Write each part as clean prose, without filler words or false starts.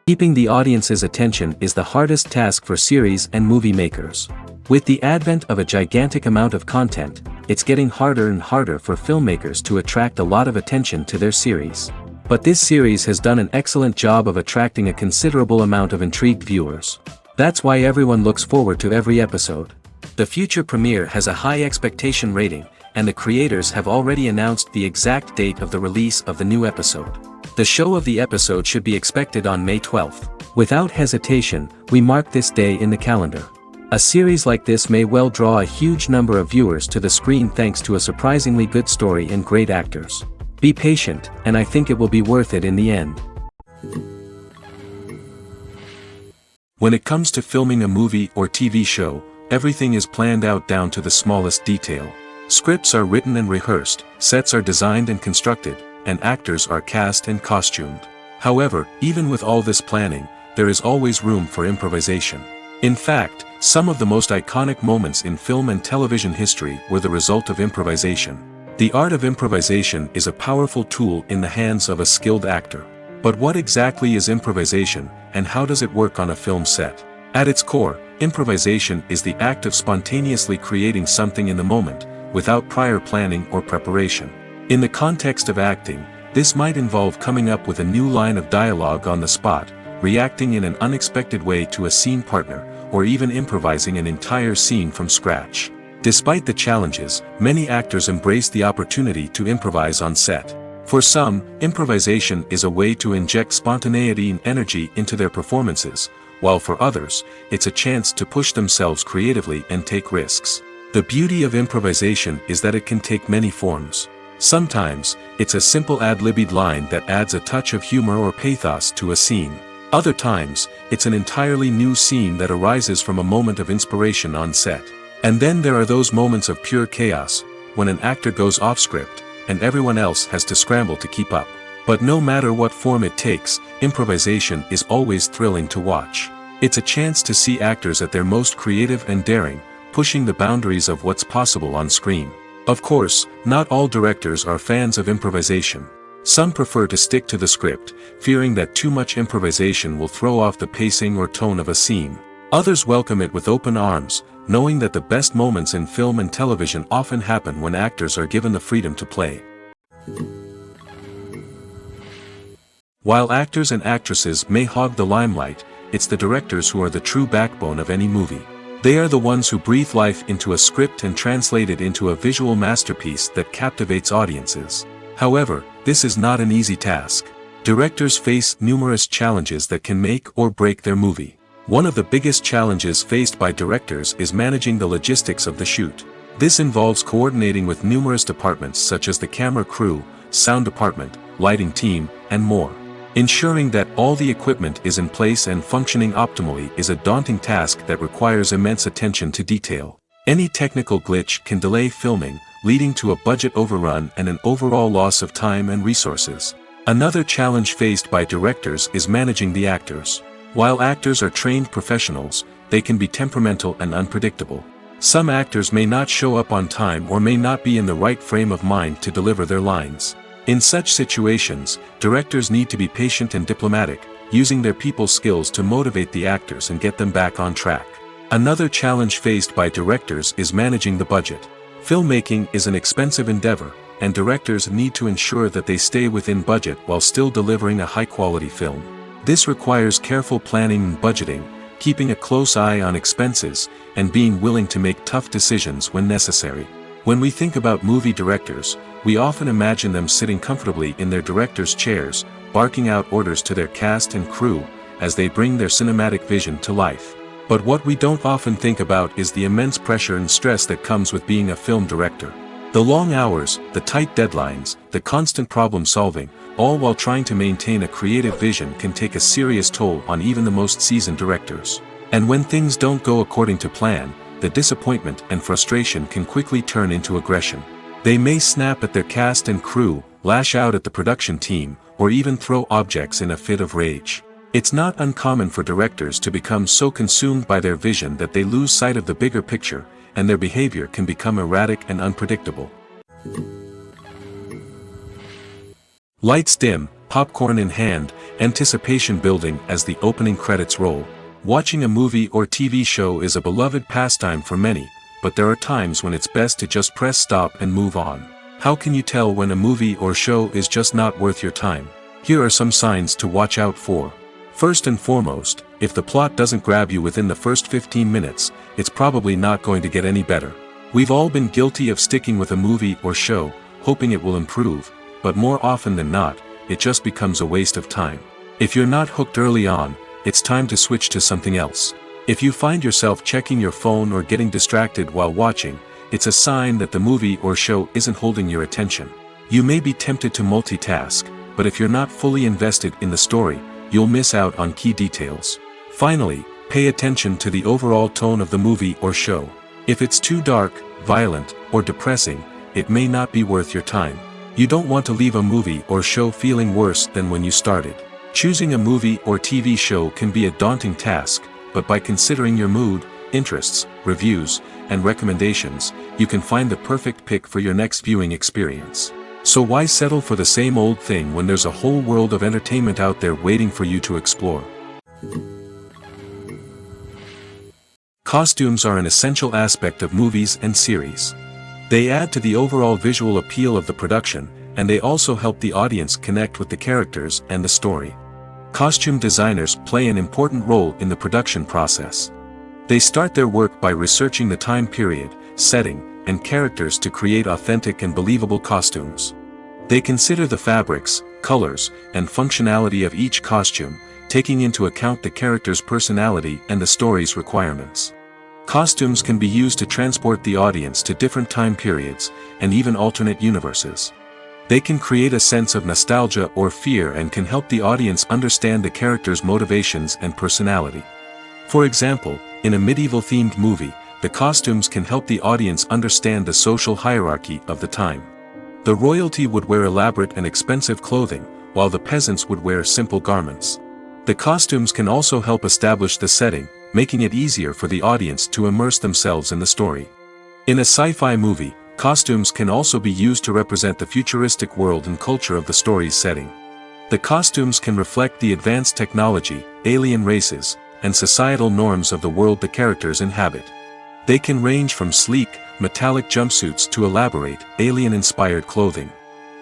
Keeping the audience's attention is the hardest task for series and movie makers. With the advent of a gigantic amount of content, it's getting harder and harder for filmmakers to attract a lot of attention to their series. But this series has done an excellent job of attracting a considerable amount of intrigued viewers. That's why everyone looks forward to every episode. The future premiere has a high expectation rating, and the creators have already announced the exact date of the release of the new episode. The show of the episode should be expected on May 12th. Without hesitation, we mark this day in the calendar. A series like this may well draw a huge number of viewers to the screen thanks to a surprisingly good story and great actors. Be patient, and I think it will be worth it in the end. When it comes to filming a movie or TV show, everything is planned out down to the smallest detail. Scripts are written and rehearsed, sets are designed and constructed, and actors are cast and costumed. However, even with all this planning, there is always room for improvisation. In fact, some of the most iconic moments in film and television history were the result of improvisation. The art of improvisation is a powerful tool in the hands of a skilled actor. But what exactly is improvisation, and how does it work on a film set? At its core, improvisation is the act of spontaneously creating something in the moment, without prior planning or preparation. In the context of acting, this might involve coming up with a new line of dialogue on the spot, reacting in an unexpected way to a scene partner, or even improvising an entire scene from scratch. Despite the challenges, many actors embrace the opportunity to improvise on set. For some, improvisation is a way to inject spontaneity and energy into their performances, while for others, it's a chance to push themselves creatively and take risks. The beauty of improvisation is that it can take many forms. Sometimes, it's a simple ad-libbed line that adds a touch of humor or pathos to a scene. Other times, it's an entirely new scene that arises from a moment of inspiration on set. And then there are those moments of pure chaos, when an actor goes off script, and everyone else has to scramble to keep up. But no matter what form it takes, improvisation is always thrilling to watch. It's a chance to see actors at their most creative and daring, pushing the boundaries of what's possible on screen. Of course, not all directors are fans of improvisation. Some prefer to stick to the script, fearing that too much improvisation will throw off the pacing or tone of a scene. Others welcome it with open arms, knowing that the best moments in film and television often happen when actors are given the freedom to play. While actors and actresses may hog the limelight, it's the directors who are the true backbone of any movie. They are the ones who breathe life into a script and translate it into a visual masterpiece that captivates audiences. However, this is not an easy task. Directors face numerous challenges that can make or break their movie. One of the biggest challenges faced by directors is managing the logistics of the shoot. This involves coordinating with numerous departments such as the camera crew, sound department, lighting team, and more. Ensuring that all the equipment is in place and functioning optimally is a daunting task that requires immense attention to detail. Any technical glitch can delay filming, leading to a budget overrun and an overall loss of time and resources. Another challenge faced by directors is managing the actors. While actors are trained professionals, they can be temperamental and unpredictable. Some actors may not show up on time or may not be in the right frame of mind to deliver their lines. In such situations, directors need to be patient and diplomatic, using their people skills to motivate the actors and get them back on track. Another challenge faced by directors is managing the budget. Filmmaking is an expensive endeavor, and directors need to ensure that they stay within budget while still delivering a high-quality film. This requires careful planning and budgeting, keeping a close eye on expenses, and being willing to make tough decisions when necessary. When we think about movie directors, we often imagine them sitting comfortably in their director's chairs, barking out orders to their cast and crew, as they bring their cinematic vision to life. But what we don't often think about is the immense pressure and stress that comes with being a film director. The long hours, the tight deadlines, the constant problem solving, all while trying to maintain a creative vision can take a serious toll on even the most seasoned directors. And when things don't go according to plan, the disappointment and frustration can quickly turn into aggression. They may snap at their cast and crew, lash out at the production team, or even throw objects in a fit of rage. It's not uncommon for directors to become so consumed by their vision that they lose sight of the bigger picture, and their behavior can become erratic and unpredictable. Lights dim, popcorn in hand, anticipation building as the opening credits roll. Watching a movie or TV show is a beloved pastime for many, but there are times when it's best to just press stop and move on. How can you tell when a movie or show is just not worth your time? Here are some signs to watch out for. First and foremost, if the plot doesn't grab you within the first 15 minutes, it's probably not going to get any better. We've all been guilty of sticking with a movie or show, hoping it will improve, but more often than not, it just becomes a waste of time. If you're not hooked early on, it's time to switch to something else. If you find yourself checking your phone or getting distracted while watching, it's a sign that the movie or show isn't holding your attention. You may be tempted to multitask, but if you're not fully invested in the story, you'll miss out on key details. Finally, pay attention to the overall tone of the movie or show. If it's too dark, violent, or depressing, it may not be worth your time. You don't want to leave a movie or show feeling worse than when you started. Choosing a movie or TV show can be a daunting task, but by considering your mood, interests, reviews, and recommendations, you can find the perfect pick for your next viewing experience. So why settle for the same old thing when there's a whole world of entertainment out there waiting for you to explore? Costumes are an essential aspect of movies and series. They add to the overall visual appeal of the production, and they also help the audience connect with the characters and the story. Costume designers play an important role in the production process. They start their work by researching the time period, setting, and characters to create authentic and believable costumes. They consider the fabrics, colors, and functionality of each costume, taking into account the character's personality and the story's requirements. Costumes can be used to transport the audience to different time periods, and even alternate universes. They can create a sense of nostalgia or fear and can help the audience understand the character's motivations and personality. For example, in a medieval-themed movie, the costumes can help the audience understand the social hierarchy of the time. The royalty would wear elaborate and expensive clothing, while the peasants would wear simple garments. The costumes can also help establish the setting, making it easier for the audience to immerse themselves in the story. In a sci-fi movie, costumes can also be used to represent the futuristic world and culture of the story's setting. The costumes can reflect the advanced technology, alien races, and societal norms of the world the characters inhabit. They can range from sleek, metallic jumpsuits to elaborate, alien-inspired clothing.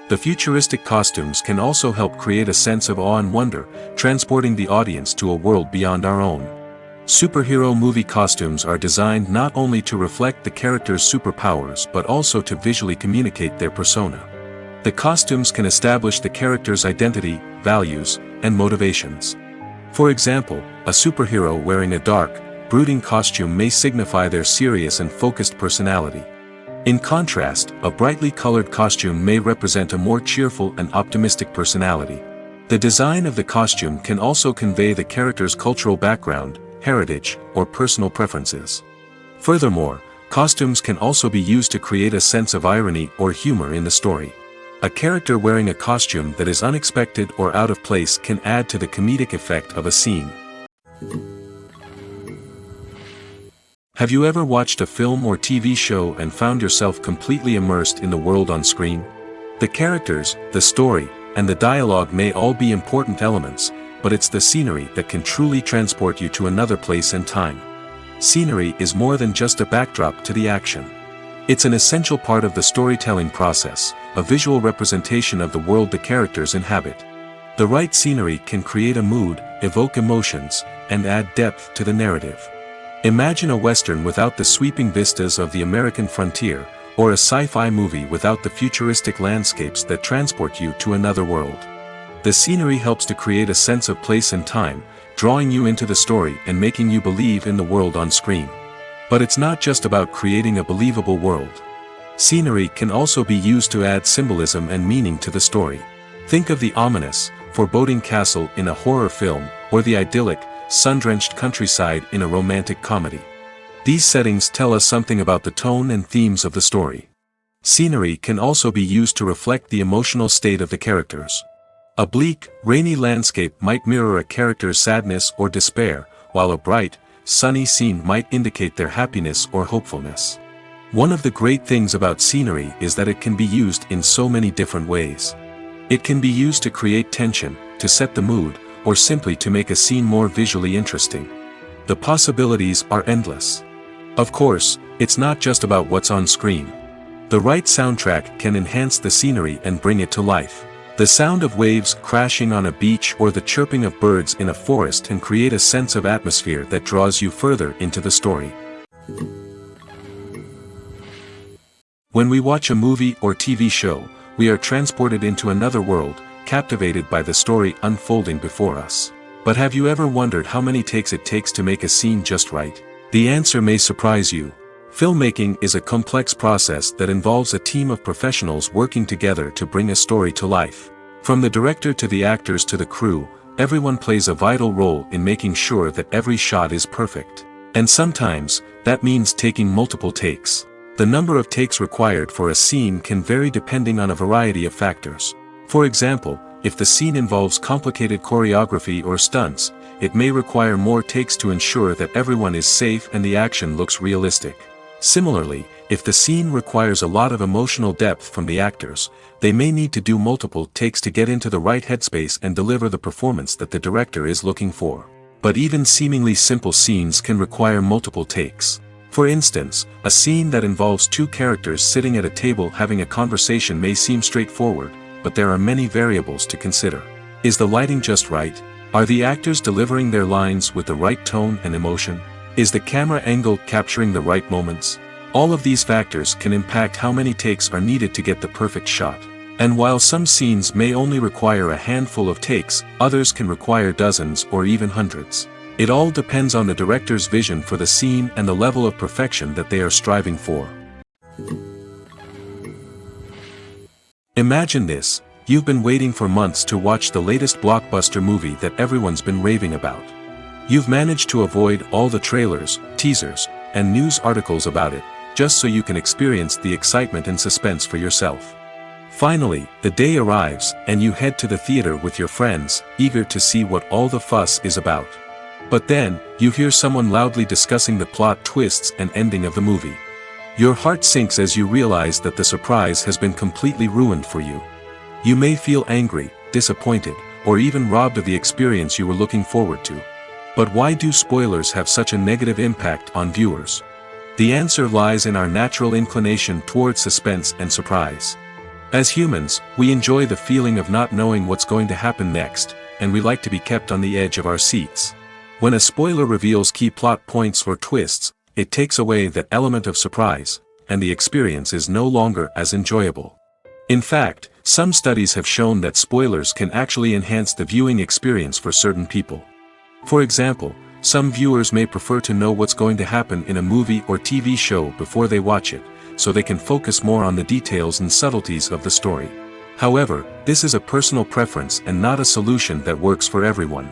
The futuristic costumes can also help create a sense of awe and wonder, transporting the audience to a world beyond our own. Superhero movie costumes are designed not only to reflect the character's superpowers but also to visually communicate their persona. The costumes can establish the character's identity, values, and motivations. For example, a superhero wearing a dark, brooding costume may signify their serious and focused personality. In contrast, a brightly colored costume may represent a more cheerful and optimistic personality. The design of the costume can also convey the character's cultural background, heritage, or personal preferences. Furthermore, costumes can also be used to create a sense of irony or humor in the story. A character wearing a costume that is unexpected or out of place can add to the comedic effect of a scene. Have you ever watched a film or TV show and found yourself completely immersed in the world on screen? The characters, the story, and the dialogue may all be important elements, but it's the scenery that can truly transport you to another place and time. Scenery is more than just a backdrop to the action. It's an essential part of the storytelling process, a visual representation of the world the characters inhabit. The right scenery can create a mood, evoke emotions, and add depth to the narrative. Imagine a Western without the sweeping vistas of the American frontier, or a sci-fi movie without the futuristic landscapes that transport you to another world. The scenery helps to create a sense of place and time, drawing you into the story and making you believe in the world on screen. But it's not just about creating a believable world. Scenery can also be used to add symbolism and meaning to the story. Think of the ominous, foreboding castle in a horror film, or the idyllic, sun-drenched countryside in a romantic comedy. These settings tell us something about the tone and themes of the story. Scenery can also be used to reflect the emotional state of the characters. A bleak, rainy landscape might mirror a character's sadness or despair, while a bright, sunny scene might indicate their happiness or hopefulness. One of the great things about scenery is that it can be used in so many different ways. It can be used to create tension, to set the mood, or simply to make a scene more visually interesting. The possibilities are endless. Of course, it's not just about what's on screen. The right soundtrack can enhance the scenery and bring it to life. The sound of waves crashing on a beach or the chirping of birds in a forest can create a sense of atmosphere that draws you further into the story. When we watch a movie or TV show, we are transported into another world, captivated by the story unfolding before us. But have you ever wondered how many takes it takes to make a scene just right? The answer may surprise you. Filmmaking is a complex process that involves a team of professionals working together to bring a story to life. From the director to the actors to the crew, everyone plays a vital role in making sure that every shot is perfect. And sometimes, that means taking multiple takes. The number of takes required for a scene can vary depending on a variety of factors. For example, if the scene involves complicated choreography or stunts, it may require more takes to ensure that everyone is safe and the action looks realistic. Similarly, if the scene requires a lot of emotional depth from the actors, they may need to do multiple takes to get into the right headspace and deliver the performance that the director is looking for. But even seemingly simple scenes can require multiple takes. For instance, a scene that involves two characters sitting at a table having a conversation may seem straightforward, but there are many variables to consider. Is the lighting just right? Are the actors delivering their lines with the right tone and emotion? Is the camera angle capturing the right moments? All of these factors can impact how many takes are needed to get the perfect shot. And while some scenes may only require a handful of takes, others can require dozens or even hundreds. It all depends on the director's vision for the scene and the level of perfection that they are striving for. Imagine this: you've been waiting for months to watch the latest blockbuster movie that everyone's been raving about. You've managed to avoid all the trailers, teasers, and news articles about it, just so you can experience the excitement and suspense for yourself. Finally, the day arrives, and you head to the theater with your friends, eager to see what all the fuss is about. But then, you hear someone loudly discussing the plot twists and ending of the movie. Your heart sinks as you realize that the surprise has been completely ruined for you. You may feel angry, disappointed, or even robbed of the experience you were looking forward to. But why do spoilers have such a negative impact on viewers? The answer lies in our natural inclination toward suspense and surprise. As humans, we enjoy the feeling of not knowing what's going to happen next, and we like to be kept on the edge of our seats. When a spoiler reveals key plot points or twists, it takes away that element of surprise, and the experience is no longer as enjoyable. In fact, some studies have shown that spoilers can actually enhance the viewing experience for certain people. For example, some viewers may prefer to know what's going to happen in a movie or TV show before they watch it, so they can focus more on the details and subtleties of the story. However, this is a personal preference and not a solution that works for everyone.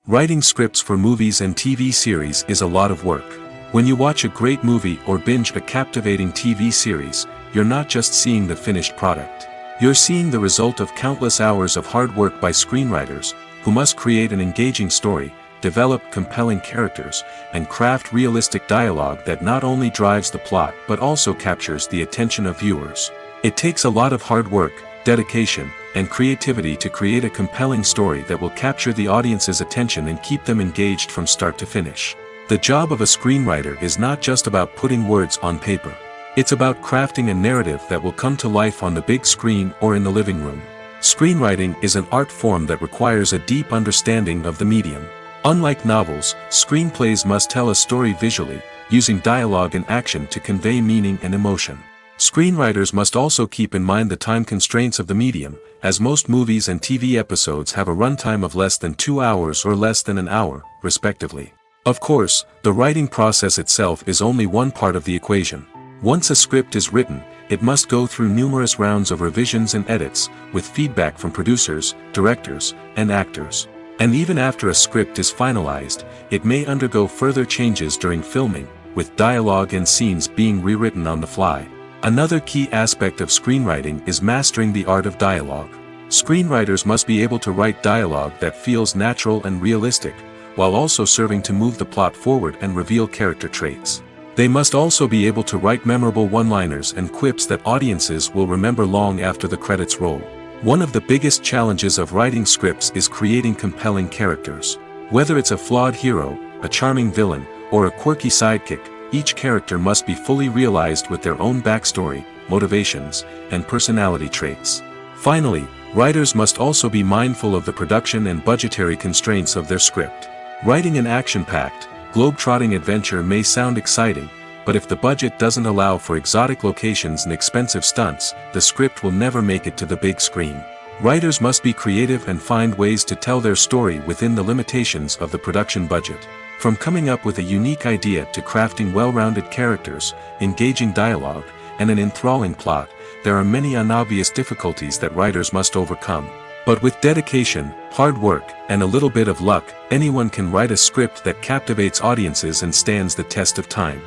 Writing scripts for movies and TV series is a lot of work. When you watch a great movie or binge a captivating TV series, you're not just seeing the finished product. You're seeing the result of countless hours of hard work by screenwriters, who must create an engaging story, develop compelling characters, and craft realistic dialogue that not only drives the plot but also captures the attention of viewers. It takes a lot of hard work, dedication, and creativity to create a compelling story that will capture the audience's attention and keep them engaged from start to finish. The job of a screenwriter is not just about putting words on paper. It's about crafting a narrative that will come to life on the big screen or in the living room. Screenwriting is an art form that requires a deep understanding of the medium. Unlike novels, screenplays must tell a story visually, using dialogue and action to convey meaning and emotion. Screenwriters must also keep in mind the time constraints of the medium, as most movies and TV episodes have a runtime of less than 2 hours or less than an hour, respectively. Of course, the writing process itself is only one part of the equation. Once a script is written, it must go through numerous rounds of revisions and edits, with feedback from producers, directors, and actors. And even after a script is finalized, it may undergo further changes during filming, with dialogue and scenes being rewritten on the fly. Another key aspect of screenwriting is mastering the art of dialogue. Screenwriters must be able to write dialogue that feels natural and realistic, while also serving to move the plot forward and reveal character traits. They must also be able to write memorable one-liners and quips that audiences will remember long after the credits roll. One of the biggest challenges of writing scripts is creating compelling characters. Whether it's a flawed hero, a charming villain, or a quirky sidekick, each character must be fully realized with their own backstory, motivations, and personality traits. Finally, writers must also be mindful of the production and budgetary constraints of their script. Writing an action-packed, globe-trotting adventure may sound exciting, but if the budget doesn't allow for exotic locations and expensive stunts, the script will never make it to the big screen. Writers must be creative and find ways to tell their story within the limitations of the production budget. From coming up with a unique idea to crafting well-rounded characters, engaging dialogue, and an enthralling plot, there are many unobvious difficulties that writers must overcome. But with dedication, hard work, and a little bit of luck, anyone can write a script that captivates audiences and stands the test of time.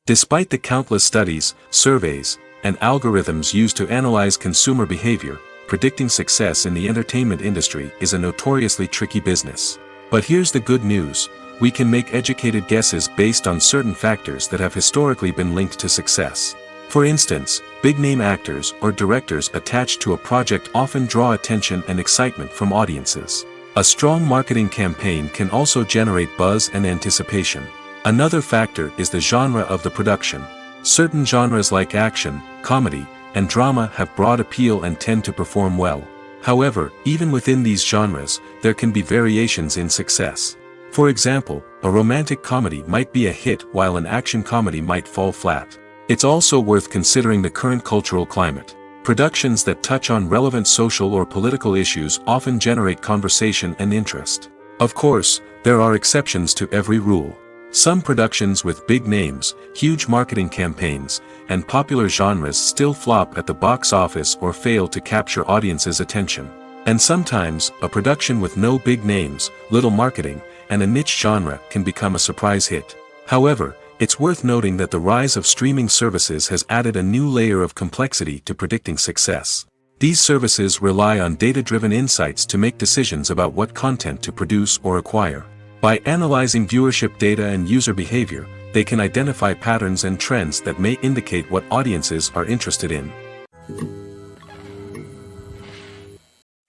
Despite the countless studies, surveys, and algorithms used to analyze consumer behavior, predicting success in the entertainment industry is a notoriously tricky business. But here's the good news: we can make educated guesses based on certain factors that have historically been linked to success. For instance, big-name actors or directors attached to a project often draw attention and excitement from audiences. A strong marketing campaign can also generate buzz and anticipation. Another factor is the genre of the production. Certain genres like action, comedy, and drama have broad appeal and tend to perform well. However, even within these genres, there can be variations in success. For example, a romantic comedy might be a hit while an action comedy might fall flat. It's also worth considering the current cultural climate. Productions that touch on relevant social or political issues often generate conversation and interest. Of course, there are exceptions to every rule. Some productions with big names, huge marketing campaigns, and popular genres still flop at the box office or fail to capture audiences' attention. And sometimes, a production with no big names, little marketing, and a niche genre can become a surprise hit. However, it's worth noting that the rise of streaming services has added a new layer of complexity to predicting success. These services rely on data-driven insights to make decisions about what content to produce or acquire. By analyzing viewership data and user behavior, they can identify patterns and trends that may indicate what audiences are interested in.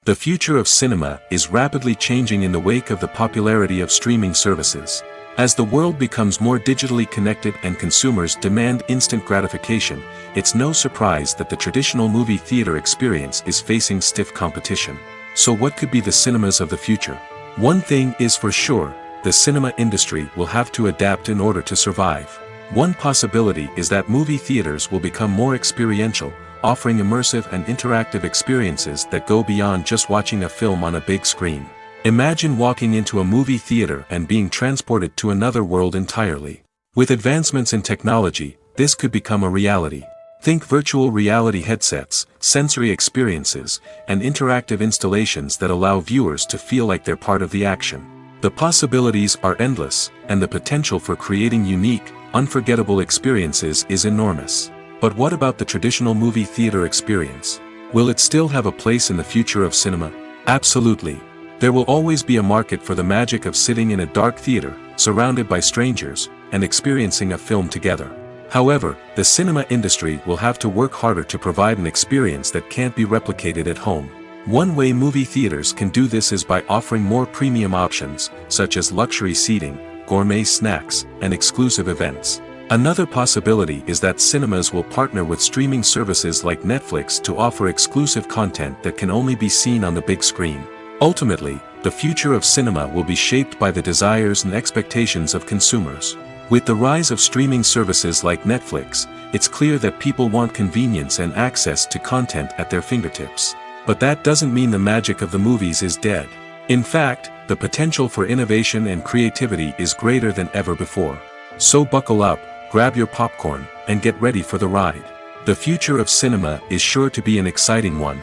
The future of cinema is rapidly changing in the wake of the popularity of streaming services. As the world becomes more digitally connected and consumers demand instant gratification, it's no surprise that the traditional movie theater experience is facing stiff competition. So what could be the cinemas of the future? One thing is for sure: the cinema industry will have to adapt in order to survive. One possibility is that movie theaters will become more experiential, offering immersive and interactive experiences that go beyond just watching a film on a big screen. Imagine walking into a movie theater and being transported to another world entirely. With advancements in technology, this could become a reality. Think virtual reality headsets, sensory experiences, and interactive installations that allow viewers to feel like they're part of the action. The possibilities are endless, and the potential for creating unique, unforgettable experiences is enormous. But what about the traditional movie theater experience? Will it still have a place in the future of cinema? Absolutely. There will always be a market for the magic of sitting in a dark theater, surrounded by strangers, and experiencing a film together. However, the cinema industry will have to work harder to provide an experience that can't be replicated at home. One way movie theaters can do this is by offering more premium options, such as luxury seating, gourmet snacks, and exclusive events. Another possibility is that cinemas will partner with streaming services like Netflix to offer exclusive content that can only be seen on the big screen. Ultimately, the future of cinema will be shaped by the desires and expectations of consumers. With the rise of streaming services like Netflix, it's clear that people want convenience and access to content at their fingertips. But that doesn't mean the magic of the movies is dead. In fact, the potential for innovation and creativity is greater than ever before. So buckle up, grab your popcorn, and get ready for the ride. The future of cinema is sure to be an exciting one.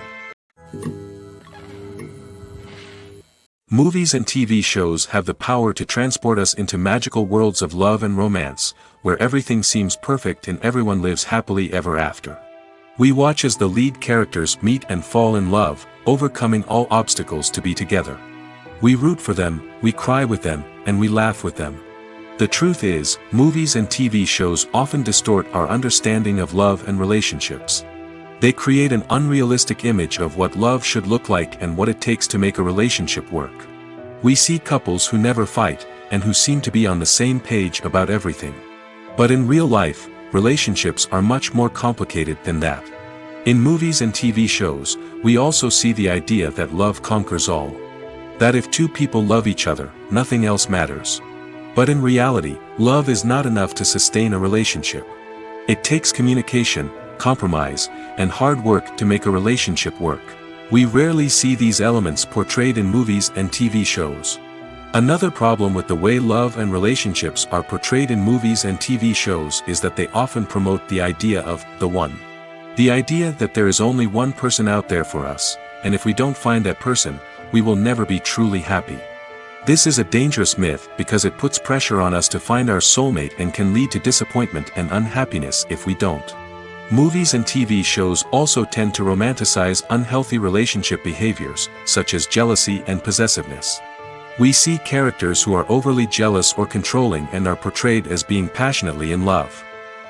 Movies and TV shows have the power to transport us into magical worlds of love and romance, where everything seems perfect and everyone lives happily ever after. We watch as the lead characters meet and fall in love, overcoming all obstacles to be together. We root for them, we cry with them, and we laugh with them. The truth is, movies and TV shows often distort our understanding of love and relationships. They create an unrealistic image of what love should look like and what it takes to make a relationship work. We see couples who never fight, and who seem to be on the same page about everything. But in real life, relationships are much more complicated than that. In movies and TV shows, we also see the idea that love conquers all. That if two people love each other, nothing else matters. But in reality, love is not enough to sustain a relationship. It takes communication, compromise, and hard work to make a relationship work. We rarely see these elements portrayed in movies and TV shows. Another problem with the way love and relationships are portrayed in movies and TV shows is that they often promote the idea of the one. The idea that there is only one person out there for us, and if we don't find that person, we will never be truly happy. This is a dangerous myth because it puts pressure on us to find our soulmate and can lead to disappointment and unhappiness if we don't. Movies and TV shows also tend to romanticize unhealthy relationship behaviors, such as jealousy and possessiveness. We see characters who are overly jealous or controlling and are portrayed as being passionately in love.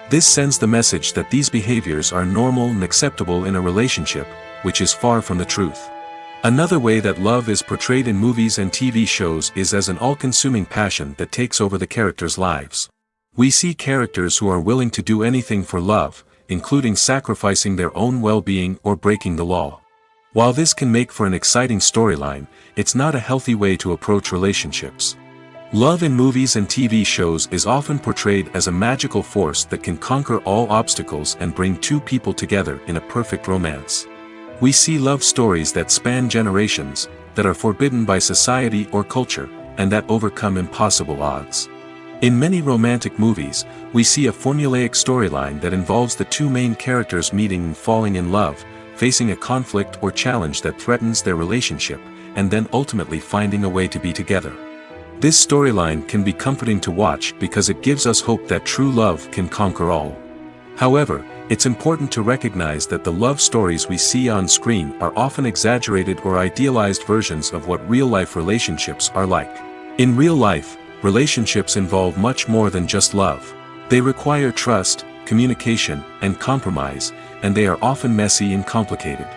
This sends the message that these behaviors are normal and acceptable in a relationship, which is far from the truth. Another way that love is portrayed in movies and TV shows is as an all-consuming passion that takes over the characters' lives. We see characters who are willing to do anything for love, including sacrificing their own well-being or breaking the law. While this can make for an exciting storyline, it's not a healthy way to approach relationships. Love in movies and TV shows is often portrayed as a magical force that can conquer all obstacles and bring two people together in a perfect romance. We see love stories that span generations, that are forbidden by society or culture, and that overcome impossible odds. In many romantic movies, we see a formulaic storyline that involves the two main characters meeting and falling in love, facing a conflict or challenge that threatens their relationship, and then ultimately finding a way to be together. This storyline can be comforting to watch because it gives us hope that true love can conquer all. However, it's important to recognize that the love stories we see on screen are often exaggerated or idealized versions of what real-life relationships are like. In real life, relationships involve much more than just love. They require trust, communication, and compromise, and they are often messy and complicated.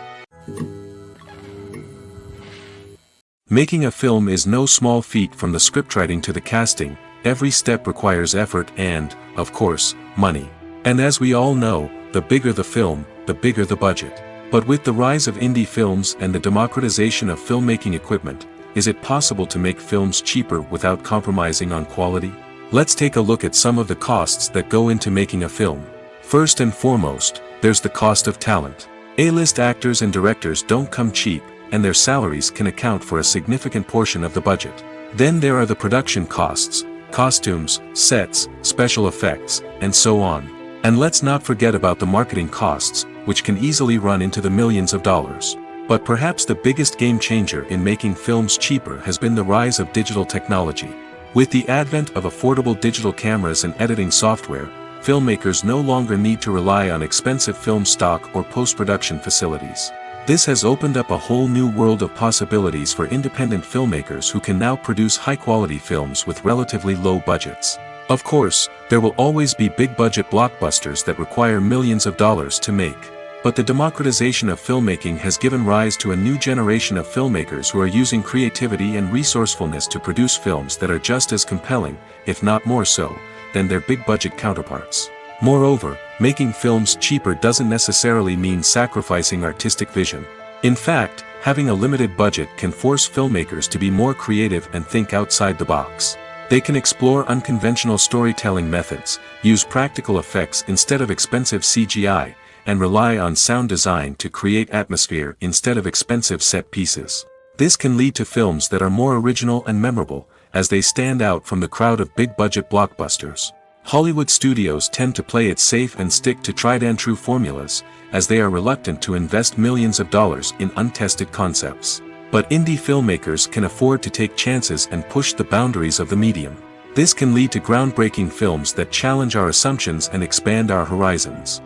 Making a film is no small feat. From the scriptwriting to the casting, every step requires effort and, of course, money. And as we all know, the bigger the film, the bigger the budget. But with the rise of indie films and the democratization of filmmaking equipment, is it possible to make films cheaper without compromising on quality? Let's take a look at some of the costs that go into making a film. First and foremost, there's the cost of talent. A-list actors and directors don't come cheap, and their salaries can account for a significant portion of the budget. Then there are the production costs, costumes, sets, special effects, and so on. And let's not forget about the marketing costs, which can easily run into the millions of dollars. But perhaps the biggest game changer in making films cheaper has been the rise of digital technology. With the advent of affordable digital cameras and editing software, filmmakers no longer need to rely on expensive film stock or post-production facilities. This has opened up a whole new world of possibilities for independent filmmakers who can now produce high-quality films with relatively low budgets. Of course, there will always be big-budget blockbusters that require millions of dollars to make. But the democratization of filmmaking has given rise to a new generation of filmmakers who are using creativity and resourcefulness to produce films that are just as compelling, if not more so, than their big-budget counterparts. Moreover, making films cheaper doesn't necessarily mean sacrificing artistic vision. In fact, having a limited budget can force filmmakers to be more creative and think outside the box. They can explore unconventional storytelling methods, use practical effects instead of expensive CGI, and rely on sound design to create atmosphere instead of expensive set pieces. This can lead to films that are more original and memorable, as they stand out from the crowd of big-budget blockbusters. Hollywood studios tend to play it safe and stick to tried-and-true formulas, as they are reluctant to invest millions of dollars in untested concepts. But indie filmmakers can afford to take chances and push the boundaries of the medium. This can lead to groundbreaking films that challenge our assumptions and expand our horizons.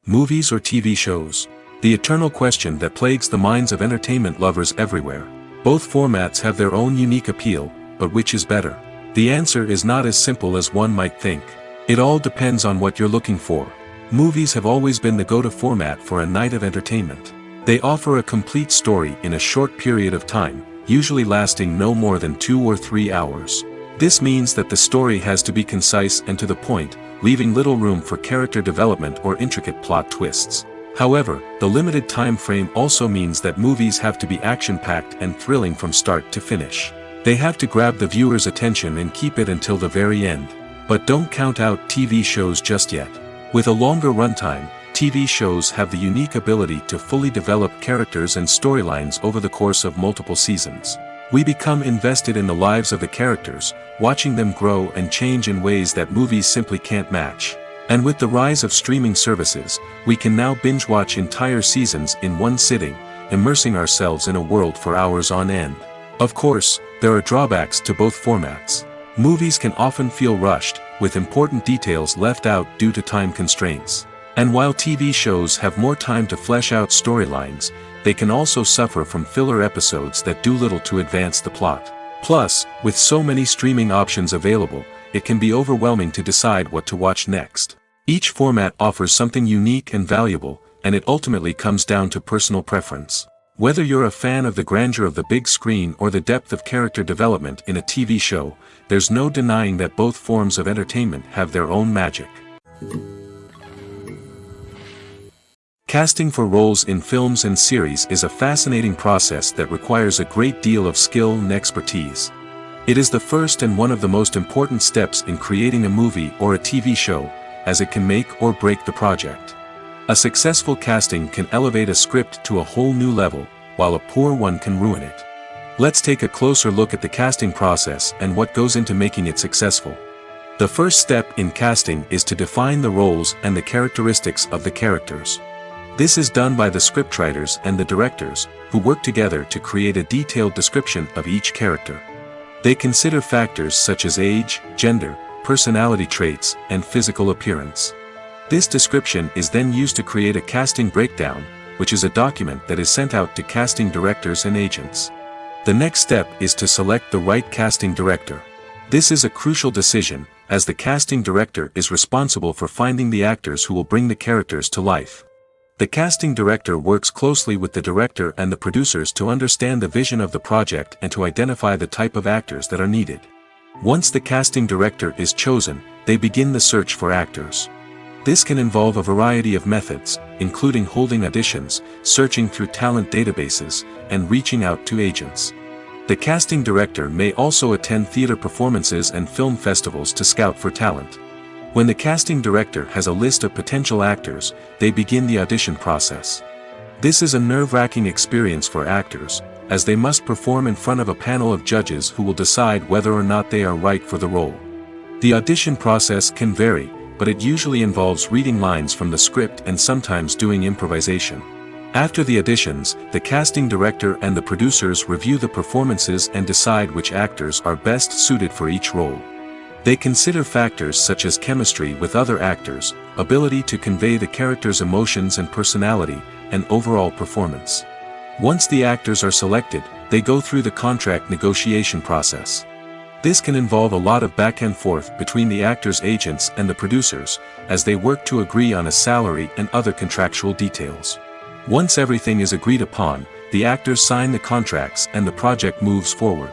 Movies or TV shows. The eternal question that plagues the minds of entertainment lovers everywhere. Both formats have their own unique appeal, but which is better? The answer is not as simple as one might think. It all depends on what you're looking for. Movies have always been the go-to format for a night of entertainment. They offer a complete story in a short period of time, usually lasting no more than 2 or 3 hours. This means that the story has to be concise and to the point, leaving little room for character development or intricate plot twists. However, the limited time frame also means that movies have to be action-packed and thrilling from start to finish. They have to grab the viewer's attention and keep it until the very end. But don't count out TV shows just yet. With a longer runtime, TV shows have the unique ability to fully develop characters and storylines over the course of multiple seasons. We become invested in the lives of the characters, watching them grow and change in ways that movies simply can't match. And with the rise of streaming services, we can now binge-watch entire seasons in one sitting, immersing ourselves in a world for hours on end. Of course, there are drawbacks to both formats. Movies can often feel rushed, with important details left out due to time constraints. And while TV shows have more time to flesh out storylines, they can also suffer from filler episodes that do little to advance the plot. Plus, with so many streaming options available, it can be overwhelming to decide what to watch next. Each format offers something unique and valuable, and it ultimately comes down to personal preference. Whether you're a fan of the grandeur of the big screen or the depth of character development in a TV show, there's no denying that both forms of entertainment have their own magic. Casting for roles in films and series is a fascinating process that requires a great deal of skill and expertise. It is the first and one of the most important steps in creating a movie or a TV show, as it can make or break the project. A successful casting can elevate a script to a whole new level, while a poor one can ruin it. Let's take a closer look at the casting process and what goes into making it successful. The first step in casting is to define the roles and the characteristics of the characters. This is done by the scriptwriters and the directors, who work together to create a detailed description of each character. They consider factors such as age, gender, personality traits, and physical appearance. This description is then used to create a casting breakdown, which is a document that is sent out to casting directors and agents. The next step is to select the right casting director. This is a crucial decision, as the casting director is responsible for finding the actors who will bring the characters to life. The casting director works closely with the director and the producers to understand the vision of the project and to identify the type of actors that are needed. Once the casting director is chosen, they begin the search for actors. This can involve a variety of methods, including holding auditions, searching through talent databases, and reaching out to agents. The casting director may also attend theater performances and film festivals to scout for talent. When the casting director has a list of potential actors, they begin the audition process. This is a nerve-wracking experience for actors, as they must perform in front of a panel of judges who will decide whether or not they are right for the role. The audition process can vary, but it usually involves reading lines from the script and sometimes doing improvisation. After the auditions, the casting director and the producers review the performances and decide which actors are best suited for each role. They consider factors such as chemistry with other actors, ability to convey the character's emotions and personality, and overall performance. Once the actors are selected, they go through the contract negotiation process. This can involve a lot of back and forth between the actors' agents and the producers, as they work to agree on a salary and other contractual details. Once everything is agreed upon, the actors sign the contracts and the project moves forward.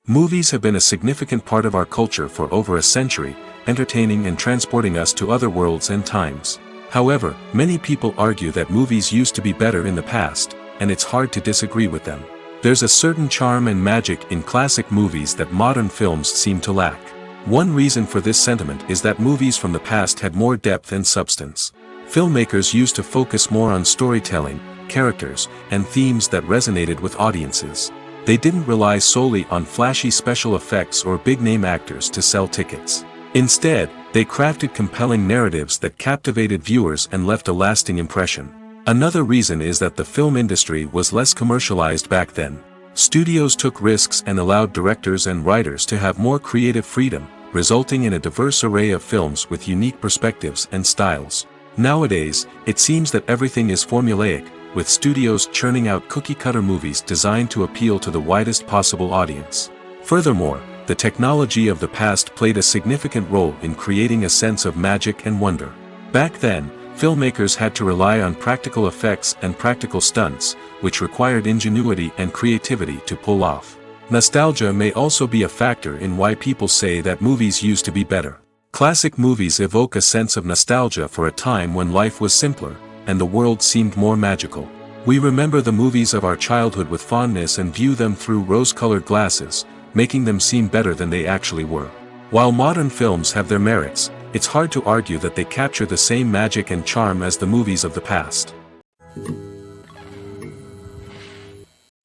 Movies have been a significant part of our culture for over a century, entertaining and transporting us to other worlds and times. However, many people argue that movies used to be better in the past, and it's hard to disagree with them. There's a certain charm and magic in classic movies that modern films seem to lack. One reason for this sentiment is that movies from the past had more depth and substance. Filmmakers used to focus more on storytelling, characters, and themes that resonated with audiences. They didn't rely solely on flashy special effects or big-name actors to sell tickets. Instead, they crafted compelling narratives that captivated viewers and left a lasting impression. Another reason is that the film industry was less commercialized back then. Studios took risks and allowed directors and writers to have more creative freedom, resulting in a diverse array of films with unique perspectives and styles. Nowadays, it seems that everything is formulaic, with studios churning out cookie-cutter movies designed to appeal to the widest possible audience. Furthermore, the technology of the past played a significant role in creating a sense of magic and wonder. Back then, filmmakers had to rely on practical effects and practical stunts, which required ingenuity and creativity to pull off. Nostalgia may also be a factor in why people say that movies used to be better. Classic movies evoke a sense of nostalgia for a time when life was simpler, and the world seemed more magical. We remember the movies of our childhood with fondness and view them through rose-colored glasses, making them seem better than they actually were. While modern films have their merits, it's hard to argue that they capture the same magic and charm as the movies of the past.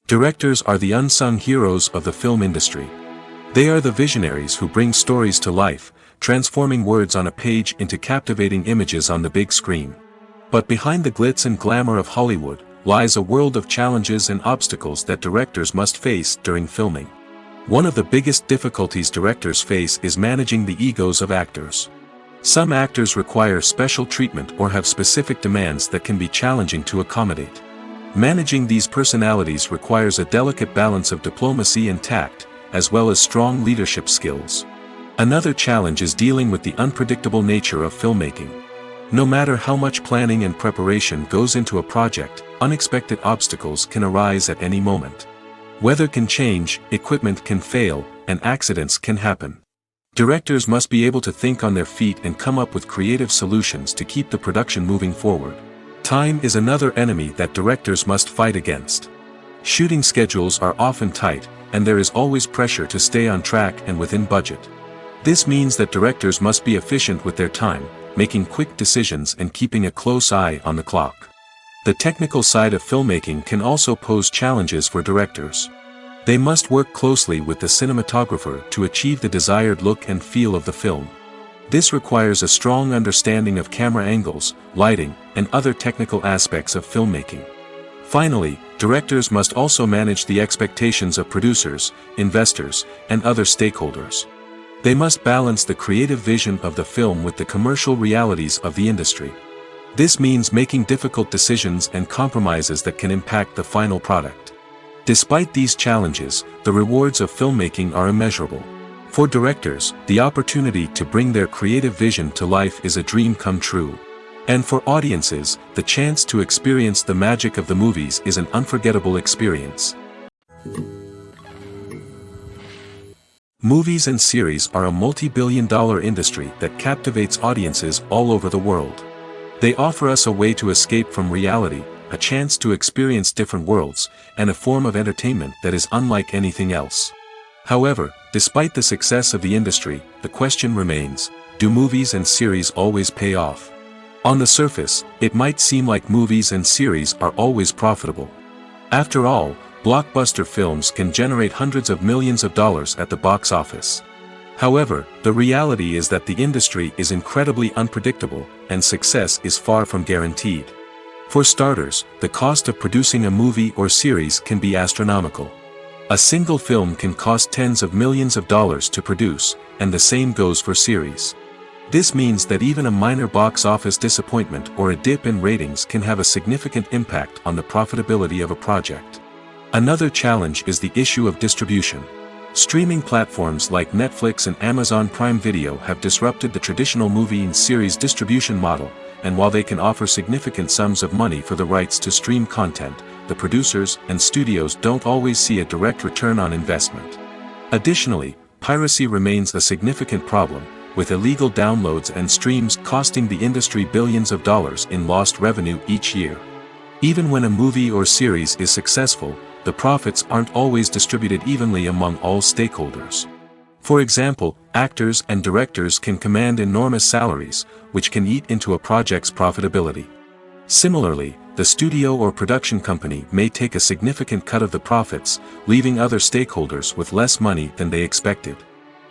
Directors are the unsung heroes of the film industry. They are the visionaries who bring stories to life, transforming words on a page into captivating images on the big screen. But behind the glitz and glamour of Hollywood, lies a world of challenges and obstacles that directors must face during filming. One of the biggest difficulties directors face is managing the egos of actors. Some actors require special treatment or have specific demands that can be challenging to accommodate. Managing these personalities requires a delicate balance of diplomacy and tact, as well as strong leadership skills. Another challenge is dealing with the unpredictable nature of filmmaking. No matter how much planning and preparation goes into a project, unexpected obstacles can arise at any moment. Weather can change, equipment can fail, and accidents can happen. Directors must be able to think on their feet and come up with creative solutions to keep the production moving forward. Time is another enemy that directors must fight against. Shooting schedules are often tight, and there is always pressure to stay on track and within budget. This means that directors must be efficient with their time, making quick decisions and keeping a close eye on the clock. The technical side of filmmaking can also pose challenges for directors. They must work closely with the cinematographer to achieve the desired look and feel of the film. This requires a strong understanding of camera angles, lighting, and other technical aspects of filmmaking. Finally, directors must also manage the expectations of producers, investors, and other stakeholders. They must balance the creative vision of the film with the commercial realities of the industry. This means making difficult decisions and compromises that can impact the final product. Despite these challenges, the rewards of filmmaking are immeasurable. For directors, the opportunity to bring their creative vision to life is a dream come true. And for audiences, the chance to experience the magic of the movies is an unforgettable experience. Movies and series are a multi-billion-dollar industry that captivates audiences all over the world. They offer us a way to escape from reality, a chance to experience different worlds, and a form of entertainment that is unlike anything else. However, despite the success of the industry, the question remains, do movies and series always pay off? On the surface, it might seem like movies and series are always profitable. After all, blockbuster films can generate hundreds of millions of dollars at the box office. However, the reality is that the industry is incredibly unpredictable, and success is far from guaranteed. For starters, the cost of producing a movie or series can be astronomical. A single film can cost tens of millions of dollars to produce, and the same goes for series. This means that even a minor box office disappointment or a dip in ratings can have a significant impact on the profitability of a project. Another challenge is the issue of distribution. Streaming platforms like Netflix and Amazon Prime Video have disrupted the traditional movie and series distribution model, and while they can offer significant sums of money for the rights to stream content, the producers and studios don't always see a direct return on investment. Additionally, piracy remains a significant problem, with illegal downloads and streams costing the industry billions of dollars in lost revenue each year. Even when a movie or series is successful, the profits aren't always distributed evenly among all stakeholders. For example, actors and directors can command enormous salaries, which can eat into a project's profitability. Similarly, the studio or production company may take a significant cut of the profits, leaving other stakeholders with less money than they expected.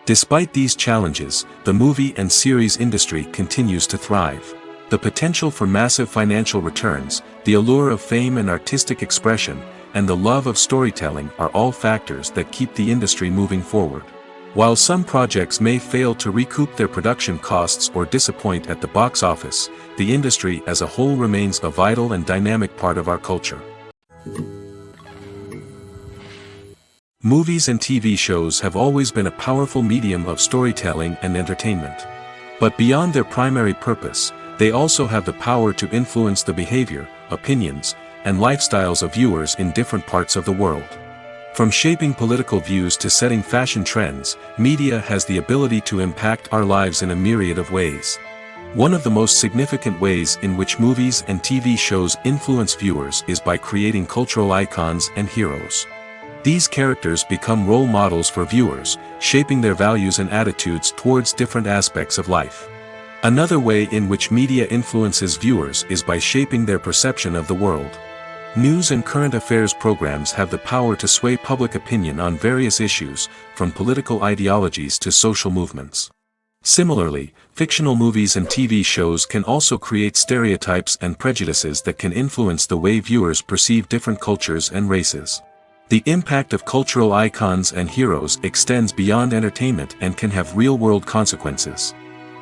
Despite these challenges, the movie and series industry continues to thrive. The potential for massive financial returns, the allure of fame and artistic expression, and the love of storytelling are all factors that keep the industry moving forward. While some projects may fail to recoup their production costs or disappoint at the box office, the industry as a whole remains a vital and dynamic part of our culture. Movies and TV shows have always been a powerful medium of storytelling and entertainment. But beyond their primary purpose, they also have the power to influence the behavior, opinions, and lifestyles of viewers in different parts of the world. From shaping political views to setting fashion trends, media has the ability to impact our lives in a myriad of ways. One of the most significant ways in which movies and TV shows influence viewers is by creating cultural icons and heroes. These characters become role models for viewers, shaping their values and attitudes towards different aspects of life. Another way in which media influences viewers is by shaping their perception of the world. News and current affairs programs have the power to sway public opinion on various issues, from political ideologies to social movements. Similarly, fictional movies and TV shows can also create stereotypes and prejudices that can influence the way viewers perceive different cultures and races. The impact of cultural icons and heroes extends beyond entertainment and can have real-world consequences.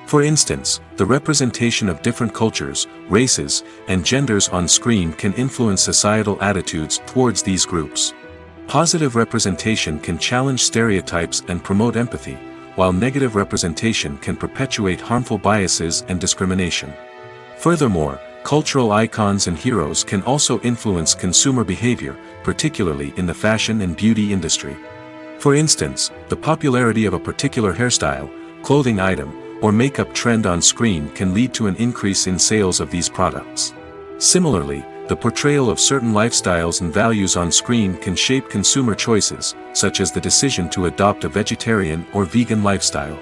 For instance, the representation of different cultures, races, and genders on screen can influence societal attitudes towards these groups. Positive representation can challenge stereotypes and promote empathy, while negative representation can perpetuate harmful biases and discrimination. Furthermore, cultural icons and heroes can also influence consumer behavior, particularly in the fashion and beauty industry. For instance, the popularity of a particular hairstyle, clothing item, or makeup trend on screen can lead to an increase in sales of these products. Similarly, the portrayal of certain lifestyles and values on screen can shape consumer choices, such as the decision to adopt a vegetarian or vegan lifestyle.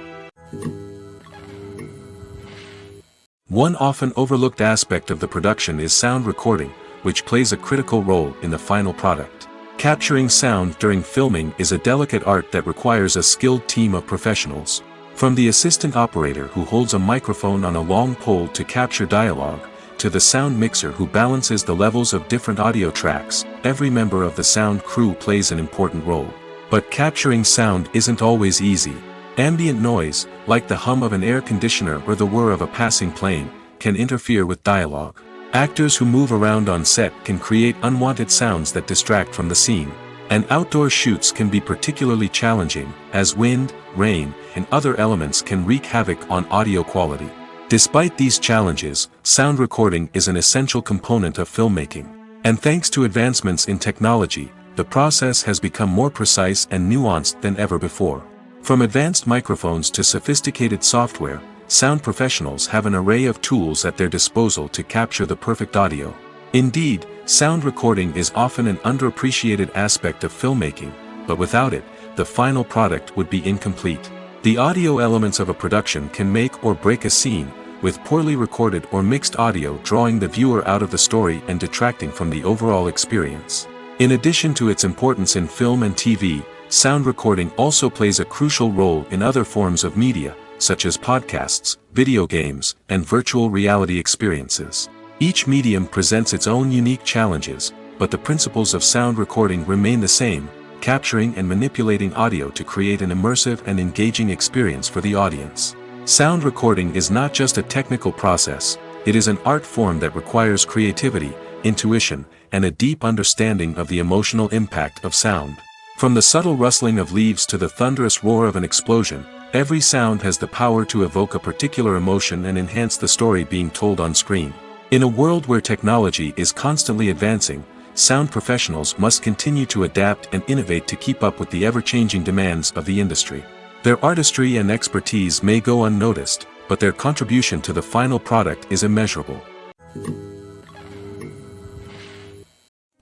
One often overlooked aspect of the production is sound recording, which plays a critical role in the final product. Capturing sound during filming is a delicate art that requires a skilled team of professionals. From the assistant operator who holds a microphone on a long pole to capture dialogue, to the sound mixer who balances the levels of different audio tracks, every member of the sound crew plays an important role. But capturing sound isn't always easy. Ambient noise, like the hum of an air conditioner or the whir of a passing plane, can interfere with dialogue. Actors who move around on set can create unwanted sounds that distract from the scene. And outdoor shoots can be particularly challenging, as wind, rain, and other elements can wreak havoc on audio quality. Despite these challenges, sound recording is an essential component of filmmaking. And thanks to advancements in technology, the process has become more precise and nuanced than ever before. From advanced microphones to sophisticated software, sound professionals have an array of tools at their disposal to capture the perfect audio. Indeed, sound recording is often an underappreciated aspect of filmmaking, but without it, the final product would be incomplete. The audio elements of a production can make or break a scene, with poorly recorded or mixed audio drawing the viewer out of the story and detracting from the overall experience. In addition to its importance in film and TV, sound recording also plays a crucial role in other forms of media, such as podcasts, video games, and virtual reality experiences. Each medium presents its own unique challenges, but the principles of sound recording remain the same, capturing and manipulating audio to create an immersive and engaging experience for the audience. Sound recording is not just a technical process, it is an art form that requires creativity, intuition, and a deep understanding of the emotional impact of sound. From the subtle rustling of leaves to the thunderous roar of an explosion, every sound has the power to evoke a particular emotion and enhance the story being told on screen. In a world where technology is constantly advancing, sound professionals must continue to adapt and innovate to keep up with the ever-changing demands of the industry. Their artistry and expertise may go unnoticed, but their contribution to the final product is immeasurable.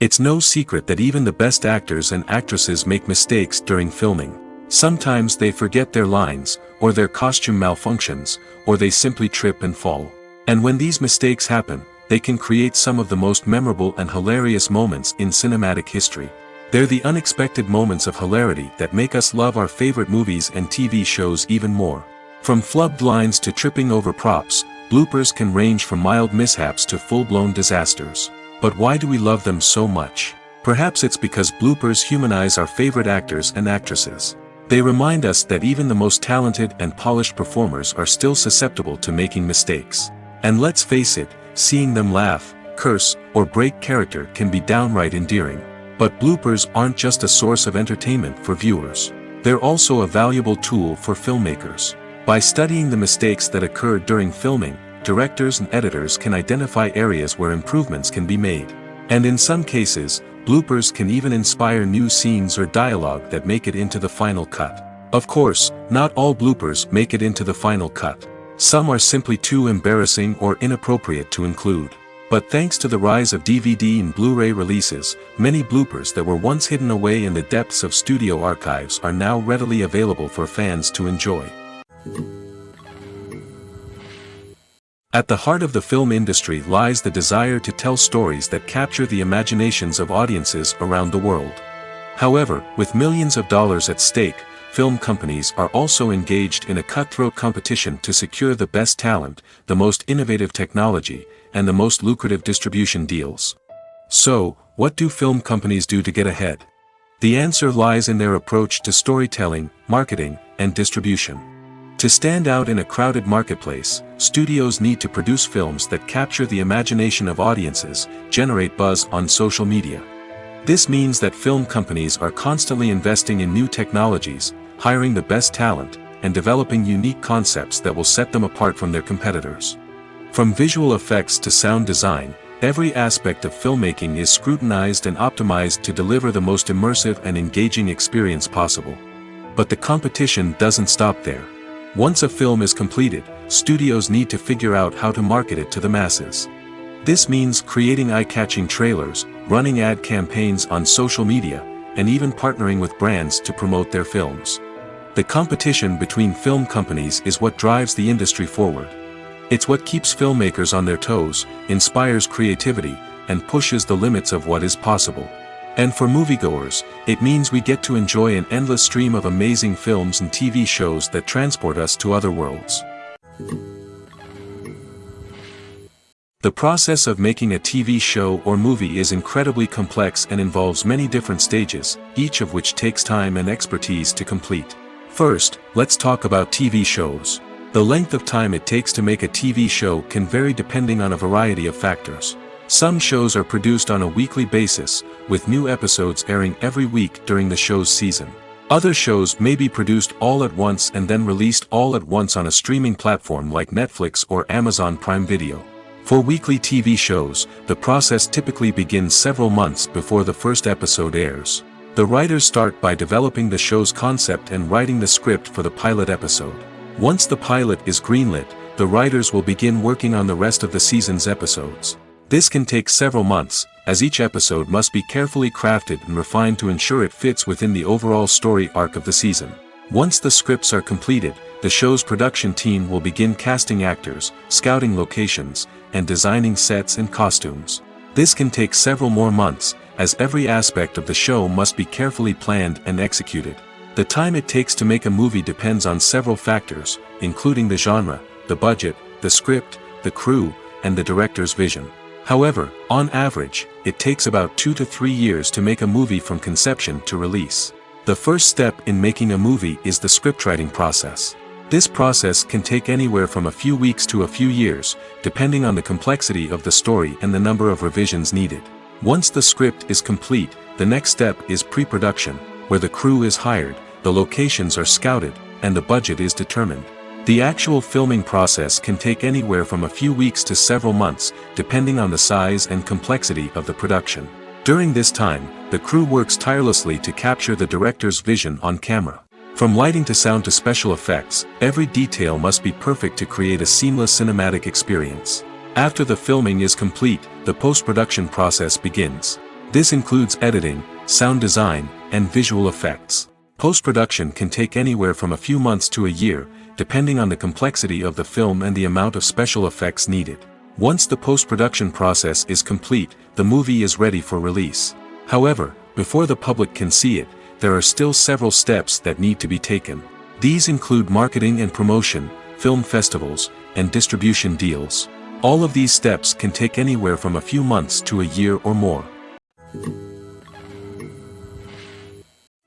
It's no secret that even the best actors and actresses make mistakes during filming. Sometimes they forget their lines, or their costume malfunctions, or they simply trip and fall. And when these mistakes happen, they can create some of the most memorable and hilarious moments in cinematic history. They're the unexpected moments of hilarity that make us love our favorite movies and TV shows even more. From flubbed lines to tripping over props, bloopers can range from mild mishaps to full-blown disasters. But why do we love them so much? Perhaps it's because bloopers humanize our favorite actors and actresses. They remind us that even the most talented and polished performers are still susceptible to making mistakes. And let's face it, seeing them laugh, curse, or break character can be downright endearing. But bloopers aren't just a source of entertainment for viewers. They're also a valuable tool for filmmakers. By studying the mistakes that occurred during filming, directors and editors can identify areas where improvements can be made. And in some cases, bloopers can even inspire new scenes or dialogue that make it into the final cut. Of course, not all bloopers make it into the final cut. Some are simply too embarrassing or inappropriate to include. But thanks to the rise of DVD and Blu-ray releases, many bloopers that were once hidden away in the depths of studio archives are now readily available for fans to enjoy. At the heart of the film industry lies the desire to tell stories that capture the imaginations of audiences around the world. However, with millions of dollars at stake, film companies are also engaged in a cutthroat competition to secure the best talent, the most innovative technology, and the most lucrative distribution deals. So, what do film companies do to get ahead? The answer lies in their approach to storytelling, marketing, and distribution. To stand out in a crowded marketplace, studios need to produce films that capture the imagination of audiences, generate buzz on social media. This means that film companies are constantly investing in new technologies, hiring the best talent, and developing unique concepts that will set them apart from their competitors. From visual effects to sound design, every aspect of filmmaking is scrutinized and optimized to deliver the most immersive and engaging experience possible. But the competition doesn't stop there. Once a film is completed, studios need to figure out how to market it to the masses. This means creating eye-catching trailers, running ad campaigns on social media, and even partnering with brands to promote their films. The competition between film companies is what drives the industry forward. It's what keeps filmmakers on their toes, inspires creativity, and pushes the limits of what is possible. And for moviegoers, it means we get to enjoy an endless stream of amazing films and TV shows that transport us to other worlds. The process of making a TV show or movie is incredibly complex and involves many different stages, each of which takes time and expertise to complete. First, let's talk about TV shows. The length of time it takes to make a TV show can vary depending on a variety of factors. Some shows are produced on a weekly basis, with new episodes airing every week during the show's season. Other shows may be produced all at once and then released all at once on a streaming platform like Netflix or Amazon Prime Video. For weekly TV shows, the process typically begins several months before the first episode airs. The writers start by developing the show's concept and writing the script for the pilot episode. Once the pilot is greenlit, the writers will begin working on the rest of the season's episodes. This can take several months, as each episode must be carefully crafted and refined to ensure it fits within the overall story arc of the season. Once the scripts are completed, the show's production team will begin casting actors, scouting locations, and designing sets and costumes. This can take several more months, as every aspect of the show must be carefully planned and executed. The time it takes to make a movie depends on several factors, including the genre, the budget, the script, the crew, and the director's vision. However, on average, it takes about 2 to 3 years to make a movie from conception to release. The first step in making a movie is the scriptwriting process. This process can take anywhere from a few weeks to a few years, depending on the complexity of the story and the number of revisions needed. Once the script is complete, the next step is pre-production, where the crew is hired, the locations are scouted, and the budget is determined. The actual filming process can take anywhere from a few weeks to several months, depending on the size and complexity of the production. During this time, the crew works tirelessly to capture the director's vision on camera. From lighting to sound to special effects, every detail must be perfect to create a seamless cinematic experience. After the filming is complete, the post-production process begins. This includes editing, sound design, and visual effects. Post-production can take anywhere from a few months to a year, depending on the complexity of the film and the amount of special effects needed. Once the post-production process is complete, the movie is ready for release. However, before the public can see it, there are still several steps that need to be taken. These include marketing and promotion, film festivals, and distribution deals. All of these steps can take anywhere from a few months to a year or more.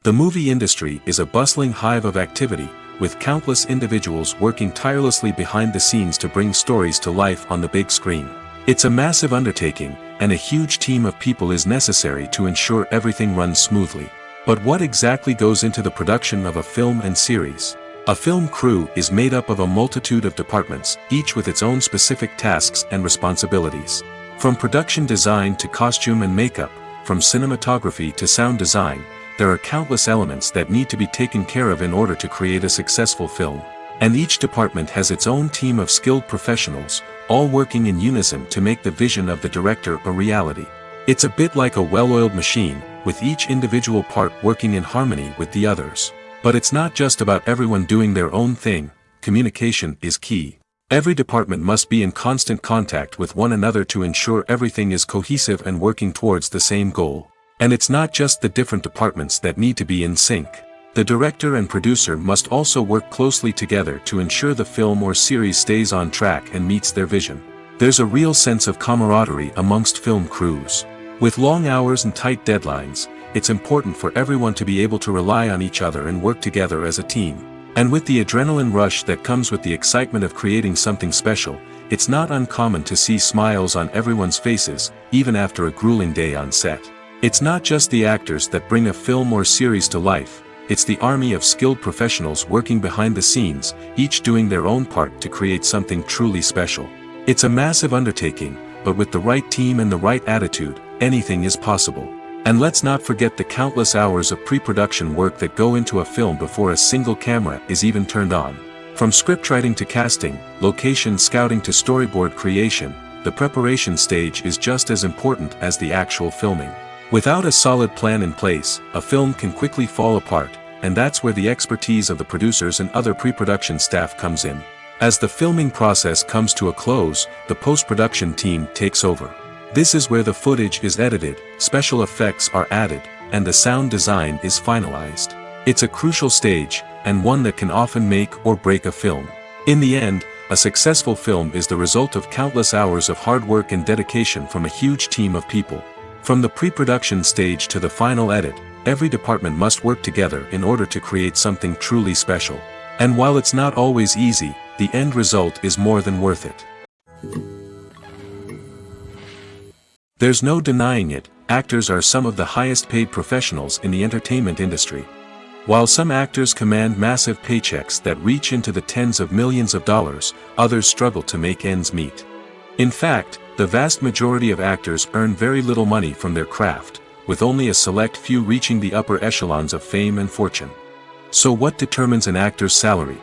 The movie industry is a bustling hive of activity, with countless individuals working tirelessly behind the scenes to bring stories to life on the big screen. It's a massive undertaking, and a huge team of people is necessary to ensure everything runs smoothly. But what exactly goes into the production of a film and series? A film crew is made up of a multitude of departments, each with its own specific tasks and responsibilities. From production design to costume and makeup, from cinematography to sound design, there are countless elements that need to be taken care of in order to create a successful film. And each department has its own team of skilled professionals, all working in unison to make the vision of the director a reality. It's a bit like a well-oiled machine, with each individual part working in harmony with the others. But it's not just about everyone doing their own thing. Communication is key. Every department must be in constant contact with one another to ensure everything is cohesive and working towards the same goal. And it's not just the different departments that need to be in sync. The director and producer must also work closely together to ensure the film or series stays on track and meets their vision. There's a real sense of camaraderie amongst film crews. With long hours and tight deadlines, it's important for everyone to be able to rely on each other and work together as a team. And with the adrenaline rush that comes with the excitement of creating something special, it's not uncommon to see smiles on everyone's faces, even after a grueling day on set. It's not just the actors that bring a film or series to life, it's the army of skilled professionals working behind the scenes, each doing their own part to create something truly special. It's a massive undertaking, but with the right team and the right attitude, anything is possible. And let's not forget the countless hours of pre-production work that go into a film before a single camera is even turned on. From scriptwriting to casting, location scouting to storyboard creation, the preparation stage is just as important as the actual filming. Without a solid plan in place, a film can quickly fall apart, and that's where the expertise of the producers and other pre-production staff comes in. As the filming process comes to a close, the post-production team takes over. This is where the footage is edited, special effects are added, and the sound design is finalized. It's a crucial stage, and one that can often make or break a film. In the end, a successful film is the result of countless hours of hard work and dedication from a huge team of people. From the pre-production stage to the final edit, every department must work together in order to create something truly special. And while it's not always easy, the end result is more than worth it. There's no denying it, actors are some of the highest paid professionals in the entertainment industry. While some actors command massive paychecks that reach into the tens of millions of dollars, others struggle to make ends meet. In fact, the vast majority of actors earn very little money from their craft, with only a select few reaching the upper echelons of fame and fortune. So what determines an actor's salary?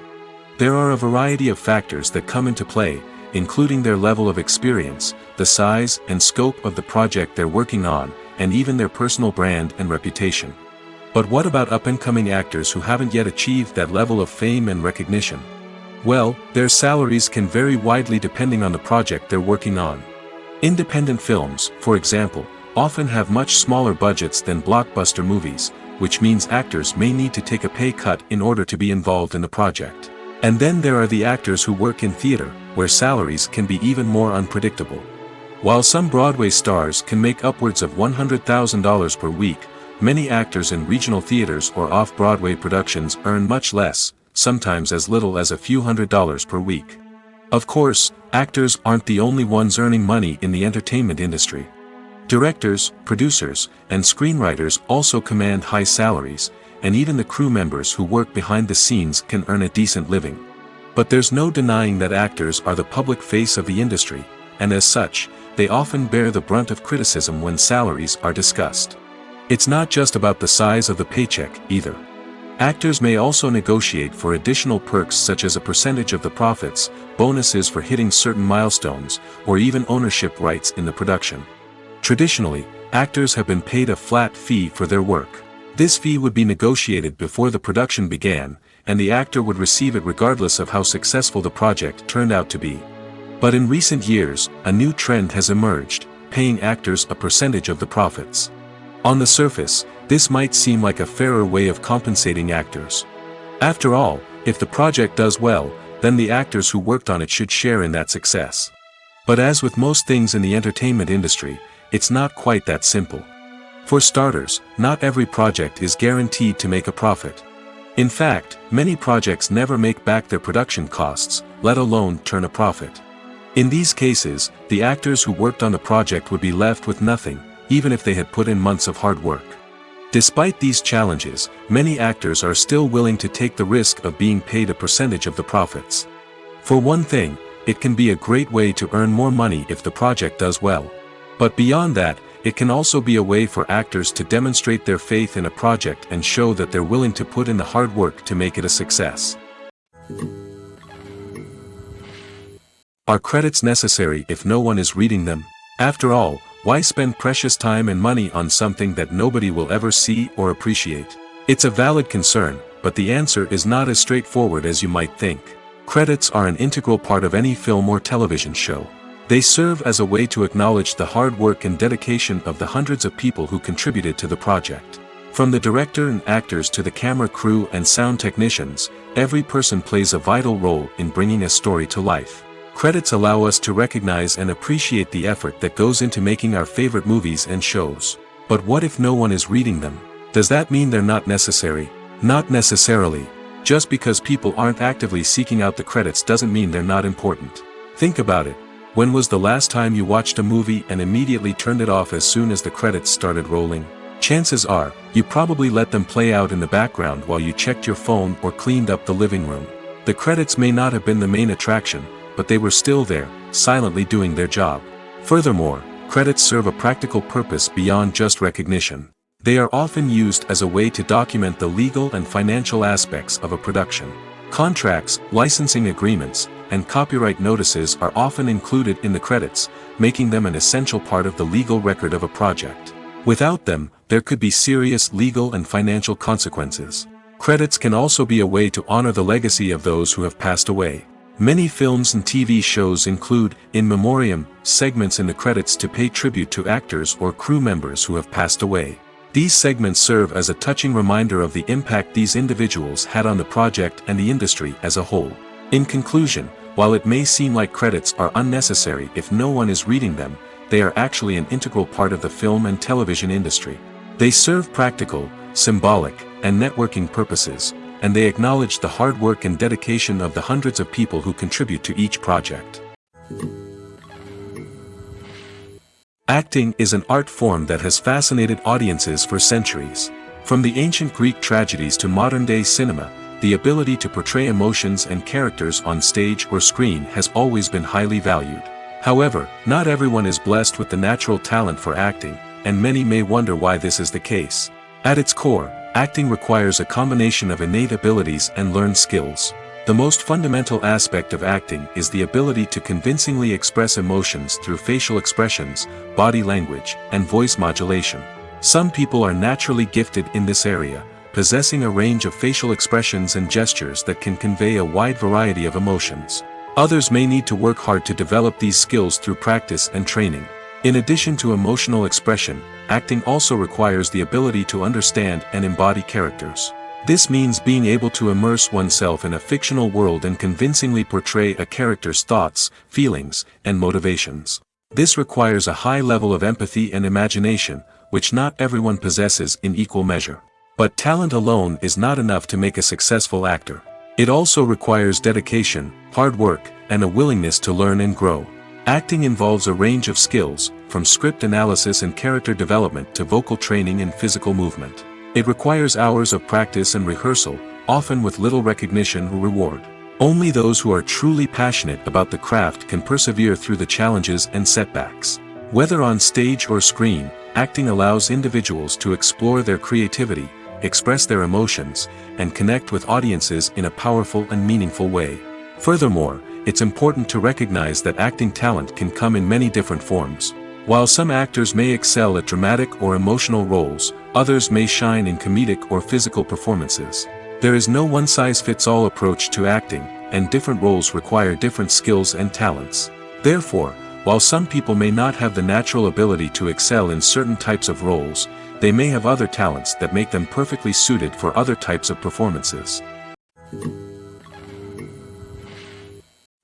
There are a variety of factors that come into play, including their level of experience, the size and scope of the project they're working on, and even their personal brand and reputation. But what about up-and-coming actors who haven't yet achieved that level of fame and recognition? Well, their salaries can vary widely depending on the project they're working on. Independent films, for example, often have much smaller budgets than blockbuster movies, which means actors may need to take a pay cut in order to be involved in the project. And then there are the actors who work in theater, where salaries can be even more unpredictable. While some Broadway stars can make upwards of $100,000 per week, many actors in regional theaters or off-Broadway productions earn much less, sometimes as little as a few $100s per week. Of course, actors aren't the only ones earning money in the entertainment industry. Directors, producers, and screenwriters also command high salaries, and even the crew members who work behind the scenes can earn a decent living. But there's no denying that actors are the public face of the industry, and as such, they often bear the brunt of criticism when salaries are discussed. It's not just about the size of the paycheck, either. Actors may also negotiate for additional perks such as a percentage of the profits, bonuses for hitting certain milestones, or even ownership rights in the production. Traditionally, actors have been paid a flat fee for their work. This fee would be negotiated before the production began, and the actor would receive it regardless of how successful the project turned out to be. But in recent years, a new trend has emerged, paying actors a percentage of the profits. On the surface, this might seem like a fairer way of compensating actors. After all, if the project does well, then the actors who worked on it should share in that success. But as with most things in the entertainment industry, it's not quite that simple. For starters, not every project is guaranteed to make a profit. In fact, many projects never make back their production costs, let alone turn a profit. In these cases, the actors who worked on the project would be left with nothing, even if they had put in months of hard work. Despite these challenges, many actors are still willing to take the risk of being paid a percentage of the profits. For one thing, it can be a great way to earn more money if the project does well. But beyond that, it can also be a way for actors to demonstrate their faith in a project and show that they're willing to put in the hard work to make it a success. Are credits necessary if no one is reading them? After all, why spend precious time and money on something that nobody will ever see or appreciate? It's a valid concern, but the answer is not as straightforward as you might think. Credits are an integral part of any film or television show. They serve as a way to acknowledge the hard work and dedication of the hundreds of people who contributed to the project. From the director and actors to the camera crew and sound technicians, every person plays a vital role in bringing a story to life. Credits allow us to recognize and appreciate the effort that goes into making our favorite movies and shows. But what if no one is reading them? Does that mean they're not necessary? Not necessarily. Just because people aren't actively seeking out the credits doesn't mean they're not important. Think about it. When was the last time you watched a movie and immediately turned it off as soon as the credits started rolling? Chances are, you probably let them play out in the background while you checked your phone or cleaned up the living room. The credits may not have been the main attraction, but they were still there, silently doing their job. Furthermore, credits serve a practical purpose beyond just recognition. They are often used as a way to document the legal and financial aspects of a production. Contracts, licensing agreements, and copyright notices are often included in the credits, making them an essential part of the legal record of a project. Without them, there could be serious legal and financial consequences. Credits can also be a way to honor the legacy of those who have passed away. Many films and TV shows include, in memoriam, segments in the credits to pay tribute to actors or crew members who have passed away. These segments serve as a touching reminder of the impact these individuals had on the project and the industry as a whole. In conclusion, while it may seem like credits are unnecessary if no one is reading them, they are actually an integral part of the film and television industry. They serve practical, symbolic, and networking purposes, and they acknowledge the hard work and dedication of the hundreds of people who contribute to each project. Acting is an art form that has fascinated audiences for centuries. From the ancient Greek tragedies to modern-day cinema, the ability to portray emotions and characters on stage or screen has always been highly valued. However, not everyone is blessed with the natural talent for acting, and many may wonder why this is the case. At its core, acting requires a combination of innate abilities and learned skills. The most fundamental aspect of acting is the ability to convincingly express emotions through facial expressions, body language, and voice modulation. Some people are naturally gifted in this area, possessing a range of facial expressions and gestures that can convey a wide variety of emotions. Others may need to work hard to develop these skills through practice and training. In addition to emotional expression, acting also requires the ability to understand and embody characters. This means being able to immerse oneself in a fictional world and convincingly portray a character's thoughts, feelings, and motivations. This requires a high level of empathy and imagination, which not everyone possesses in equal measure. But talent alone is not enough to make a successful actor. It also requires dedication, hard work, and a willingness to learn and grow. Acting involves a range of skills, from script analysis and character development to vocal training and physical movement. It requires hours of practice and rehearsal, often with little recognition or reward. Only those who are truly passionate about the craft can persevere through the challenges and setbacks. Whether on stage or screen, acting allows individuals to explore their creativity, express their emotions, and connect with audiences in a powerful and meaningful way. Furthermore, it's important to recognize that acting talent can come in many different forms. While some actors may excel at dramatic or emotional roles, others may shine in comedic or physical performances. There is no one-size-fits-all approach to acting, and different roles require different skills and talents. Therefore, while some people may not have the natural ability to excel in certain types of roles, they may have other talents that make them perfectly suited for other types of performances.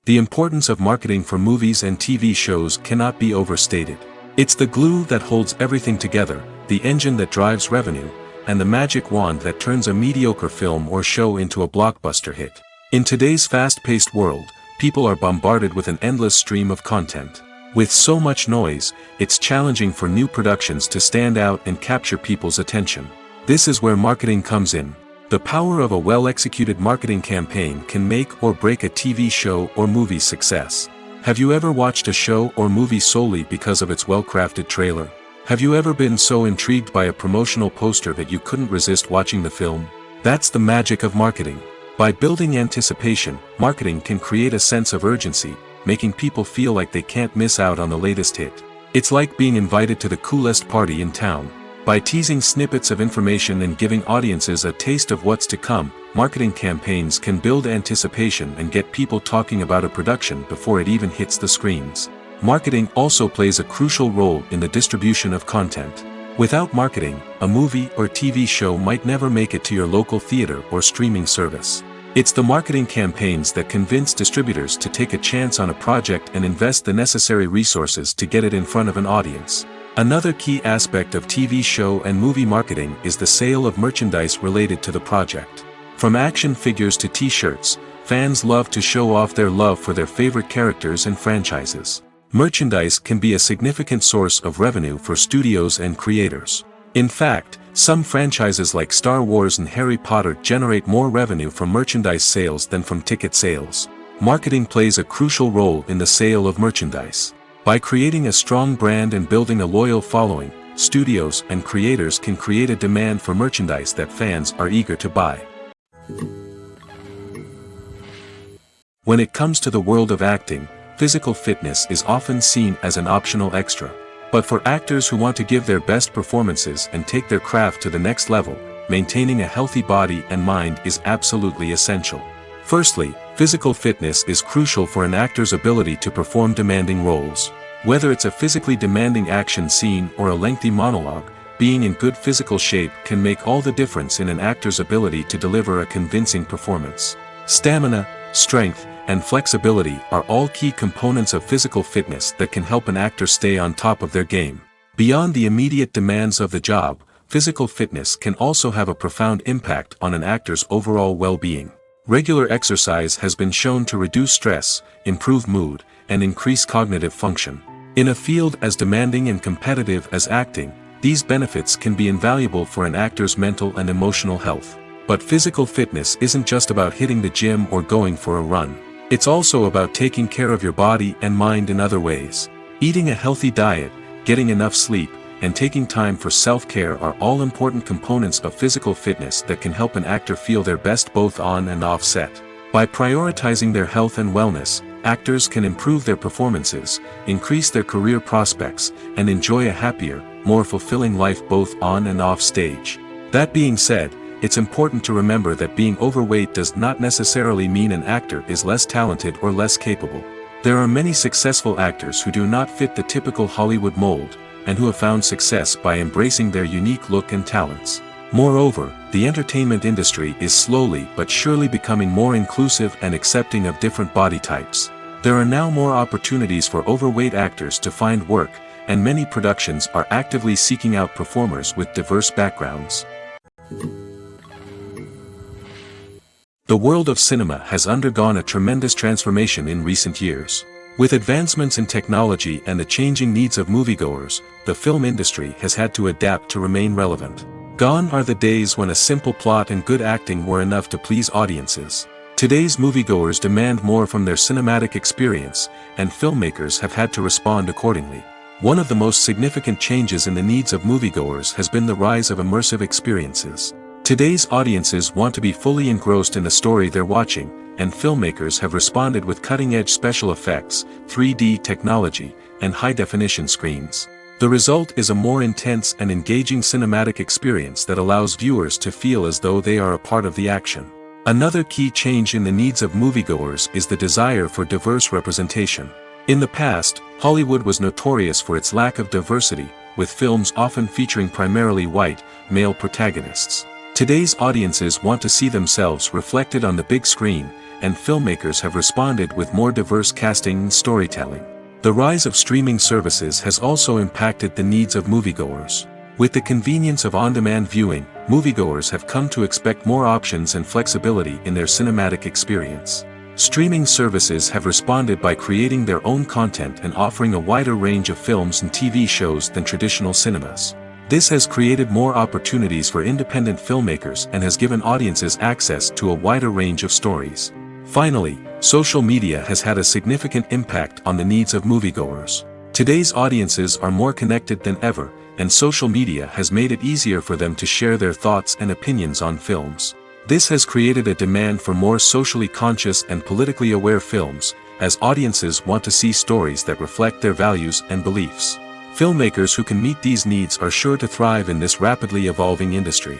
The importance of marketing for movies and TV shows cannot be overstated. It's the glue that holds everything together, the engine that drives revenue, and the magic wand that turns a mediocre film or show into a blockbuster hit. In today's fast-paced world, people are bombarded with an endless stream of content. With so much noise, it's challenging for new productions to stand out and capture people's attention. This is where marketing comes in. The power of a well-executed marketing campaign can make or break a TV show or movie's success. Have you ever watched a show or movie solely because of its well-crafted trailer? Have you ever been so intrigued by a promotional poster that you couldn't resist watching the film? That's the magic of marketing. By building anticipation, marketing can create a sense of urgency, making people feel like they can't miss out on the latest hit. It's like being invited to the coolest party in town. By teasing snippets of information and giving audiences a taste of what's to come, marketing campaigns can build anticipation and get people talking about a production before it even hits the screens. Marketing also plays a crucial role in the distribution of content. Without marketing, a movie or TV show might never make it to your local theater or streaming service. It's the marketing campaigns that convince distributors to take a chance on a project and invest the necessary resources to get it in front of an audience. Another key aspect of TV show and movie marketing is the sale of merchandise related to the project. From action figures to t-shirts, fans love to show off their love for their favorite characters and franchises. Merchandise can be a significant source of revenue for studios and creators. In fact, some franchises like Star Wars and Harry Potter generate more revenue from merchandise sales than from ticket sales. Marketing plays a crucial role in the sale of merchandise. By creating a strong brand and building a loyal following, studios and creators can create a demand for merchandise that fans are eager to buy. When it comes to the world of acting, physical fitness is often seen as an optional extra. But for actors who want to give their best performances and take their craft to the next level, maintaining a healthy body and mind is absolutely essential. Firstly, physical fitness is crucial for an actor's ability to perform demanding roles. Whether it's a physically demanding action scene or a lengthy monologue, being in good physical shape can make all the difference in an actor's ability to deliver a convincing performance. Stamina, strength, and flexibility are all key components of physical fitness that can help an actor stay on top of their game. Beyond the immediate demands of the job, physical fitness can also have a profound impact on an actor's overall well-being. Regular exercise has been shown to reduce stress, improve mood, and increase cognitive function. In a field as demanding and competitive as acting, these benefits can be invaluable for an actor's mental and emotional health. But physical fitness isn't just about hitting the gym or going for a run. It's also about taking care of your body and mind in other ways. Eating a healthy diet, getting enough sleep, and taking time for self-care are all important components of physical fitness that can help an actor feel their best both on and off set. By prioritizing their health and wellness, actors can improve their performances, increase their career prospects, and enjoy a happier, more fulfilling life both on and off stage. That being said, it's important to remember that being overweight does not necessarily mean an actor is less talented or less capable. There are many successful actors who do not fit the typical Hollywood mold, and who have found success by embracing their unique look and talents. Moreover, the entertainment industry is slowly but surely becoming more inclusive and accepting of different body types. There are now more opportunities for overweight actors to find work, and many productions are actively seeking out performers with diverse backgrounds. The world of cinema has undergone a tremendous transformation in recent years. With advancements in technology and the changing needs of moviegoers, the film industry has had to adapt to remain relevant. Gone are the days when a simple plot and good acting were enough to please audiences. Today's moviegoers demand more from their cinematic experience, and filmmakers have had to respond accordingly. One of the most significant changes in the needs of moviegoers has been the rise of immersive experiences. Today's audiences want to be fully engrossed in the story they're watching, and filmmakers have responded with cutting-edge special effects, 3D technology, and high-definition screens. The result is a more intense and engaging cinematic experience that allows viewers to feel as though they are a part of the action. Another key change in the needs of moviegoers is the desire for diverse representation. In the past, Hollywood was notorious for its lack of diversity, with films often featuring primarily white, male protagonists. Today's audiences want to see themselves reflected on the big screen, and filmmakers have responded with more diverse casting and storytelling. The rise of streaming services has also impacted the needs of moviegoers. With the convenience of on-demand viewing, moviegoers have come to expect more options and flexibility in their cinematic experience. Streaming services have responded by creating their own content and offering a wider range of films and TV shows than traditional cinemas. This has created more opportunities for independent filmmakers and has given audiences access to a wider range of stories. Finally, social media has had a significant impact on the needs of moviegoers. Today's audiences are more connected than ever, and social media has made it easier for them to share their thoughts and opinions on films. This has created a demand for more socially conscious and politically aware films, as audiences want to see stories that reflect their values and beliefs. Filmmakers who can meet these needs are sure to thrive in this rapidly evolving industry.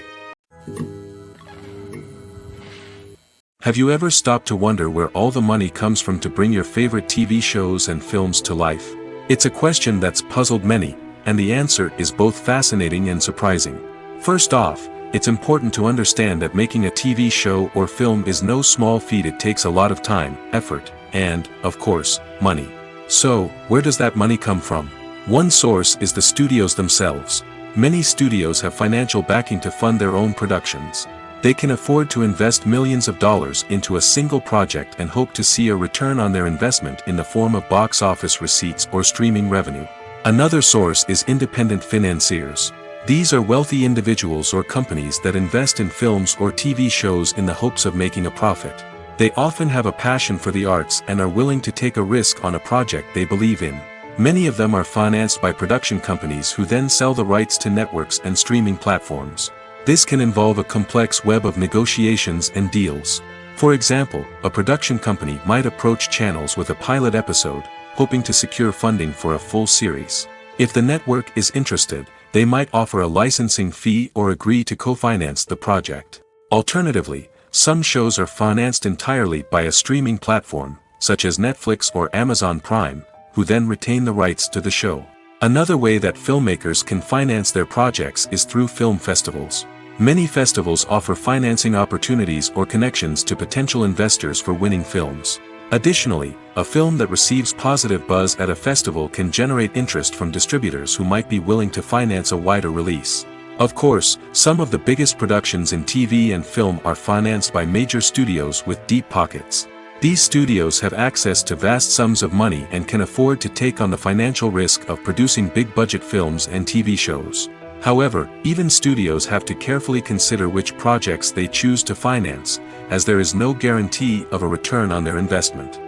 Have you ever stopped to wonder where all the money comes from to bring your favorite TV shows and films to life? It's a question that's puzzled many, and the answer is both fascinating and surprising. First off, it's important to understand that making a TV show or film is no small feat. It takes a lot of time, effort, and, of course, money. So, where does that money come from? One source is the studios themselves. Many studios have financial backing to fund their own productions. They can afford to invest millions of dollars into a single project and hope to see a return on their investment in the form of box office receipts or streaming revenue. Another source is independent financiers. These are wealthy individuals or companies that invest in films or TV shows in the hopes of making a profit. They often have a passion for the arts and are willing to take a risk on a project they believe in. Many of them are financed by production companies who then sell the rights to networks and streaming platforms. This can involve a complex web of negotiations and deals. For example, a production company might approach channels with a pilot episode, hoping to secure funding for a full series. If the network is interested, they might offer a licensing fee or agree to co-finance the project. Alternatively, some shows are financed entirely by a streaming platform, such as Netflix or Amazon Prime, who then retain the rights to the show. Another way that filmmakers can finance their projects is through film festivals. Many festivals offer financing opportunities or connections to potential investors for winning films. Additionally, a film that receives positive buzz at a festival can generate interest from distributors who might be willing to finance a wider release. Of course, some of the biggest productions in TV and film are financed by major studios with deep pockets. These studios have access to vast sums of money and can afford to take on the financial risk of producing big-budget films and TV shows. However, even studios have to carefully consider which projects they choose to finance, as there is no guarantee of a return on their investment.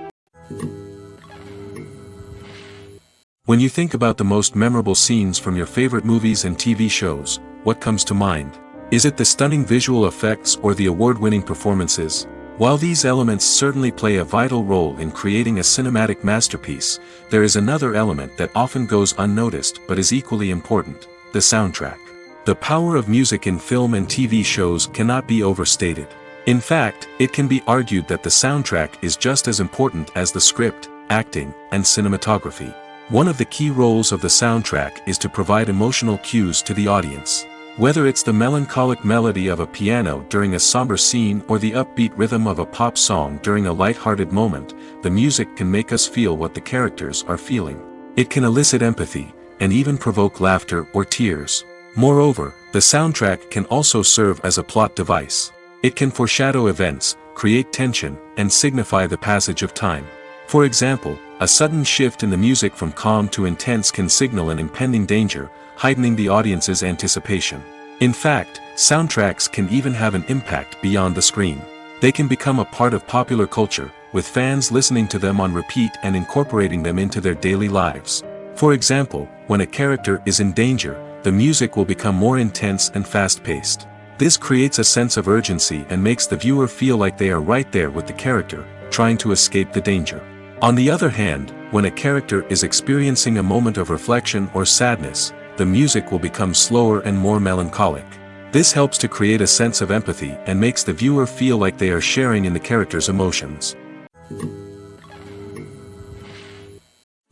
When you think about the most memorable scenes from your favorite movies and TV shows, what comes to mind? Is it the stunning visual effects or the award-winning performances? While these elements certainly play a vital role in creating a cinematic masterpiece, there is another element that often goes unnoticed but is equally important: the soundtrack. The power of music in film and TV shows cannot be overstated. In fact, it can be argued that the soundtrack is just as important as the script, acting, and cinematography. One of the key roles of the soundtrack is to provide emotional cues to the audience. Whether it's the melancholic melody of a piano during a somber scene or the upbeat rhythm of a pop song during a light-hearted moment, the music can make us feel what the characters are feeling. It can elicit empathy, and even provoke laughter or tears. Moreover, the soundtrack can also serve as a plot device. It can foreshadow events, create tension, and signify the passage of time. For example, a sudden shift in the music from calm to intense can signal an impending danger, heightening the audience's anticipation. In fact, soundtracks can even have an impact beyond the screen. They can become a part of popular culture, with fans listening to them on repeat and incorporating them into their daily lives. For example, when a character is in danger, the music will become more intense and fast-paced. This creates a sense of urgency and makes the viewer feel like they are right there with the character, trying to escape the danger. On the other hand, when a character is experiencing a moment of reflection or sadness, the music will become slower and more melancholic. This helps to create a sense of empathy and makes the viewer feel like they are sharing in the character's emotions.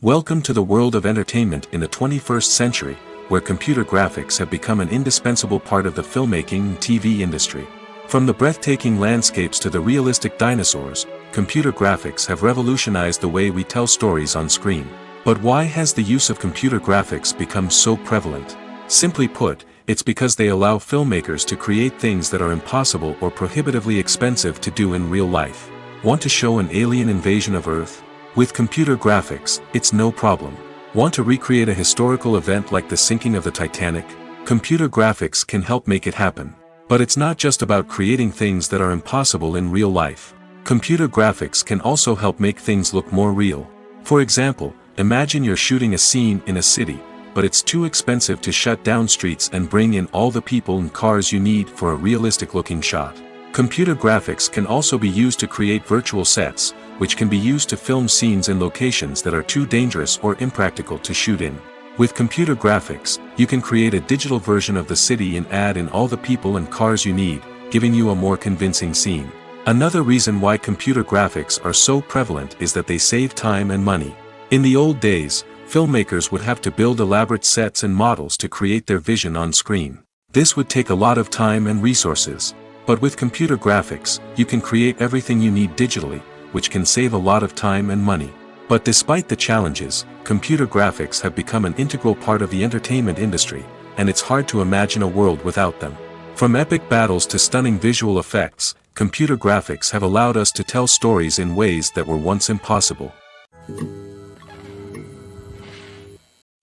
Welcome to the world of entertainment in the 21st century, where computer graphics have become an indispensable part of the filmmaking and TV industry. From the breathtaking landscapes to the realistic dinosaurs, computer graphics have revolutionized the way we tell stories on screen. But why has the use of computer graphics become so prevalent? Simply put, it's because they allow filmmakers to create things that are impossible or prohibitively expensive to do in real life. Want to show an alien invasion of Earth? With computer graphics, it's no problem. Want to recreate a historical event like the sinking of the Titanic? Computer graphics can help make it happen. But it's not just about creating things that are impossible in real life. Computer graphics can also help make things look more real. For example, imagine you're shooting a scene in a city, but it's too expensive to shut down streets and bring in all the people and cars you need for a realistic-looking shot. Computer graphics can also be used to create virtual sets, which can be used to film scenes in locations that are too dangerous or impractical to shoot in. With computer graphics, you can create a digital version of the city and add in all the people and cars you need, giving you a more convincing scene. Another reason why computer graphics are so prevalent is that they save time and money. In the old days, filmmakers would have to build elaborate sets and models to create their vision on screen. This would take a lot of time and resources. But with computer graphics, you can create everything you need digitally, which can save a lot of time and money. But despite the challenges, computer graphics have become an integral part of the entertainment industry, and it's hard to imagine a world without them. From epic battles to stunning visual effects, computer graphics have allowed us to tell stories in ways that were once impossible.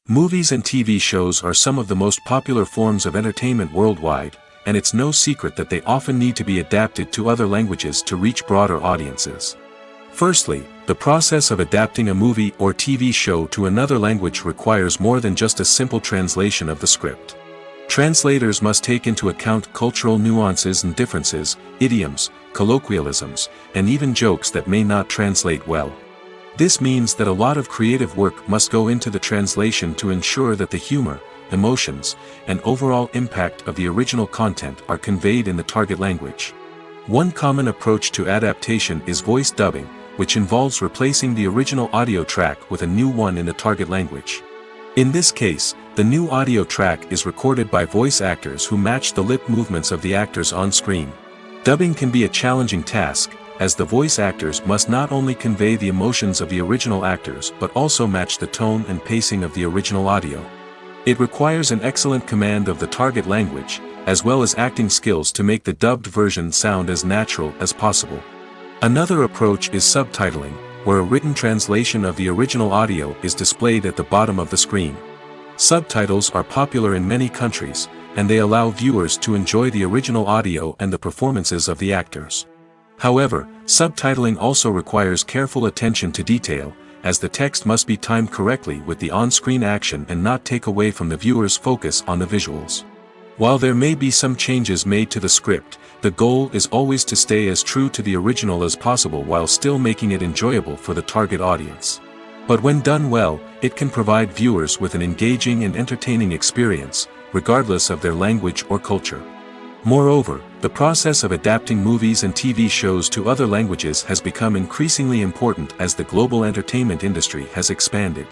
Movies and TV shows are some of the most popular forms of entertainment worldwide, and it's no secret that they often need to be adapted to other languages to reach broader audiences. Firstly, the process of adapting a movie or TV show to another language requires more than just a simple translation of the script. Translators must take into account cultural nuances and differences, idioms, colloquialisms, and even jokes that may not translate well. This means that a lot of creative work must go into the translation to ensure that the humor, emotions, and overall impact of the original content are conveyed in the target language. One common approach to adaptation is voice dubbing, which involves replacing the original audio track with a new one in the target language. In this case, the new audio track is recorded by voice actors who match the lip movements of the actors on screen. Dubbing can be a challenging task, as the voice actors must not only convey the emotions of the original actors but also match the tone and pacing of the original audio. It requires an excellent command of the target language, as well as acting skills to make the dubbed version sound as natural as possible. Another approach is subtitling, where a written translation of the original audio is displayed at the bottom of the screen. Subtitles are popular in many countries, and they allow viewers to enjoy the original audio and the performances of the actors. However, subtitling also requires careful attention to detail, as the text must be timed correctly with the on-screen action and not take away from the viewer's focus on the visuals. While there may be some changes made to the script, the goal is always to stay as true to the original as possible while still making it enjoyable for the target audience. But when done well, it can provide viewers with an engaging and entertaining experience, regardless of their language or culture. Moreover, the process of adapting movies and TV shows to other languages has become increasingly important as the global entertainment industry has expanded.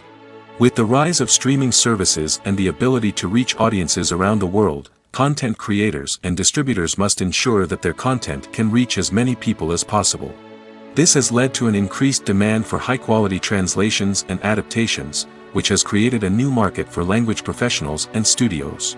With the rise of streaming services and the ability to reach audiences around the world, content creators and distributors must ensure that their content can reach as many people as possible. This has led to an increased demand for high-quality translations and adaptations, which has created a new market for language professionals and studios.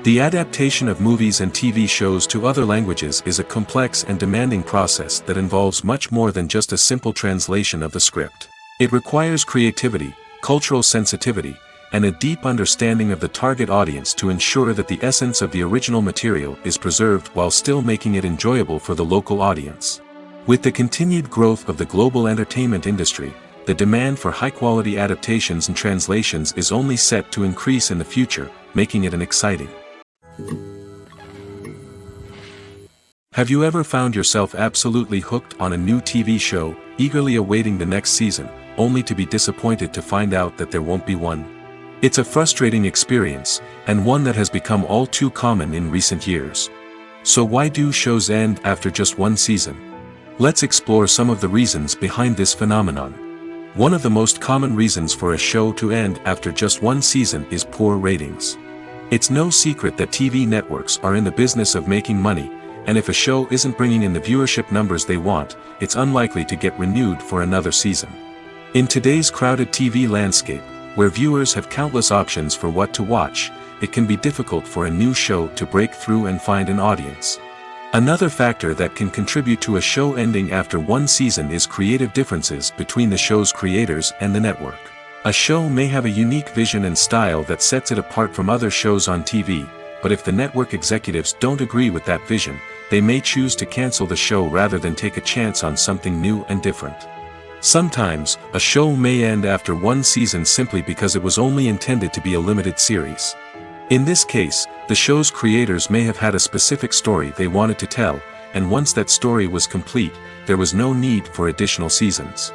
The adaptation of movies and TV shows to other languages is a complex and demanding process that involves much more than just a simple translation of the script. It requires creativity, cultural sensitivity, and a deep understanding of the target audience to ensure that the essence of the original material is preserved while still making it enjoyable for the local audience. With the continued growth of the global entertainment industry, the demand for high-quality adaptations and translations is only set to increase in the future, making it an exciting. Have you ever found yourself absolutely hooked on a new TV show, eagerly awaiting the next season, only to be disappointed to find out that there won't be one? It's a frustrating experience, and one that has become all too common in recent years. So why do shows end after just one season? Let's explore some of the reasons behind this phenomenon. One of the most common reasons for a show to end after just one season is poor ratings. It's no secret that TV networks are in the business of making money, and if a show isn't bringing in the viewership numbers they want, it's unlikely to get renewed for another season. In today's crowded TV landscape, where viewers have countless options for what to watch, it can be difficult for a new show to break through and find an audience. Another factor that can contribute to a show ending after one season is creative differences between the show's creators and the network. A show may have a unique vision and style that sets it apart from other shows on TV, but if the network executives don't agree with that vision, they may choose to cancel the show rather than take a chance on something new and different. Sometimes, a show may end after one season simply because it was only intended to be a limited series. In this case, the show's creators may have had a specific story they wanted to tell, and once that story was complete, there was no need for additional seasons.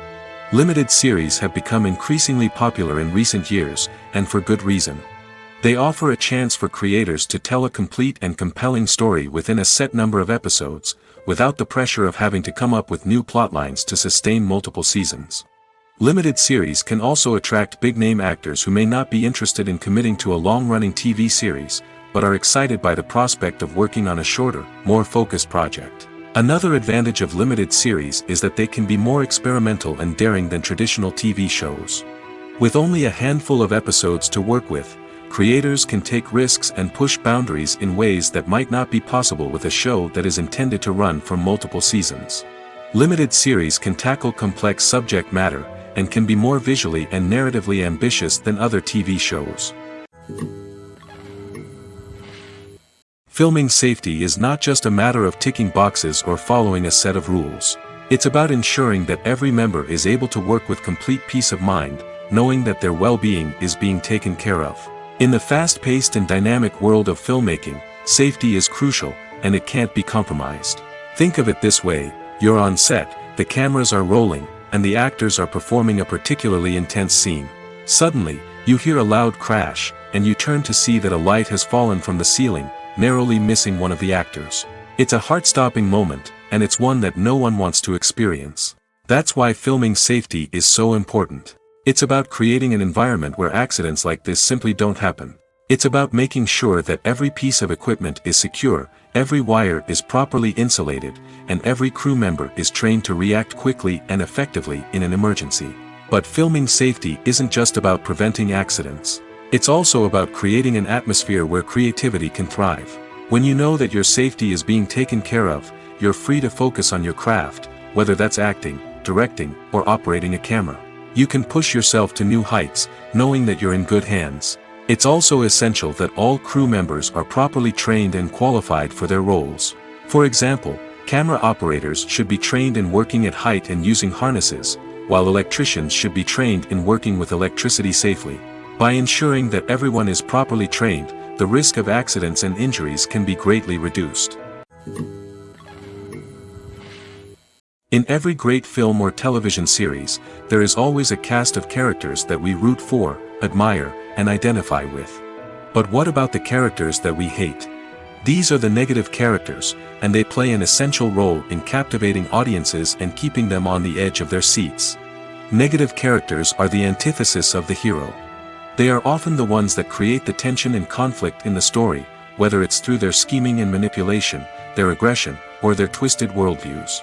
Limited series have become increasingly popular in recent years, and for good reason. They offer a chance for creators to tell a complete and compelling story within a set number of episodes, without the pressure of having to come up with new plotlines to sustain multiple seasons. Limited series can also attract big-name actors who may not be interested in committing to a long-running TV series, but are excited by the prospect of working on a shorter, more focused project. Another advantage of limited series is that they can be more experimental and daring than traditional TV shows. With only a handful of episodes to work with, creators can take risks and push boundaries in ways that might not be possible with a show that is intended to run for multiple seasons. Limited series can tackle complex subject matter, and can be more visually and narratively ambitious than other TV shows. Filming safety is not just a matter of ticking boxes or following a set of rules. It's about ensuring that every member is able to work with complete peace of mind, knowing that their well-being is being taken care of. In the fast-paced and dynamic world of filmmaking, safety is crucial, and it can't be compromised. Think of it this way: you're on set, the cameras are rolling, and the actors are performing a particularly intense scene. Suddenly, you hear a loud crash, and you turn to see that a light has fallen from the ceiling, narrowly missing one of the actors. It's a heart-stopping moment, and it's one that no one wants to experience. That's why filming safety is so important. It's about creating an environment where accidents like this simply don't happen. It's about making sure that every piece of equipment is secure, every wire is properly insulated, and every crew member is trained to react quickly and effectively in an emergency. But filming safety isn't just about preventing accidents. It's also about creating an atmosphere where creativity can thrive. When you know that your safety is being taken care of, you're free to focus on your craft, whether that's acting, directing, or operating a camera. You can push yourself to new heights, knowing that you're in good hands. It's also essential that all crew members are properly trained and qualified for their roles. For example, camera operators should be trained in working at height and using harnesses, while electricians should be trained in working with electricity safely. By ensuring that everyone is properly trained, the risk of accidents and injuries can be greatly reduced. In every great film or television series, there is always a cast of characters that we root for, admire, and identify with. But what about the characters that we hate? These are the negative characters, and they play an essential role in captivating audiences and keeping them on the edge of their seats. Negative characters are the antithesis of the hero. They are often the ones that create the tension and conflict in the story, whether it's through their scheming and manipulation, their aggression, or their twisted worldviews.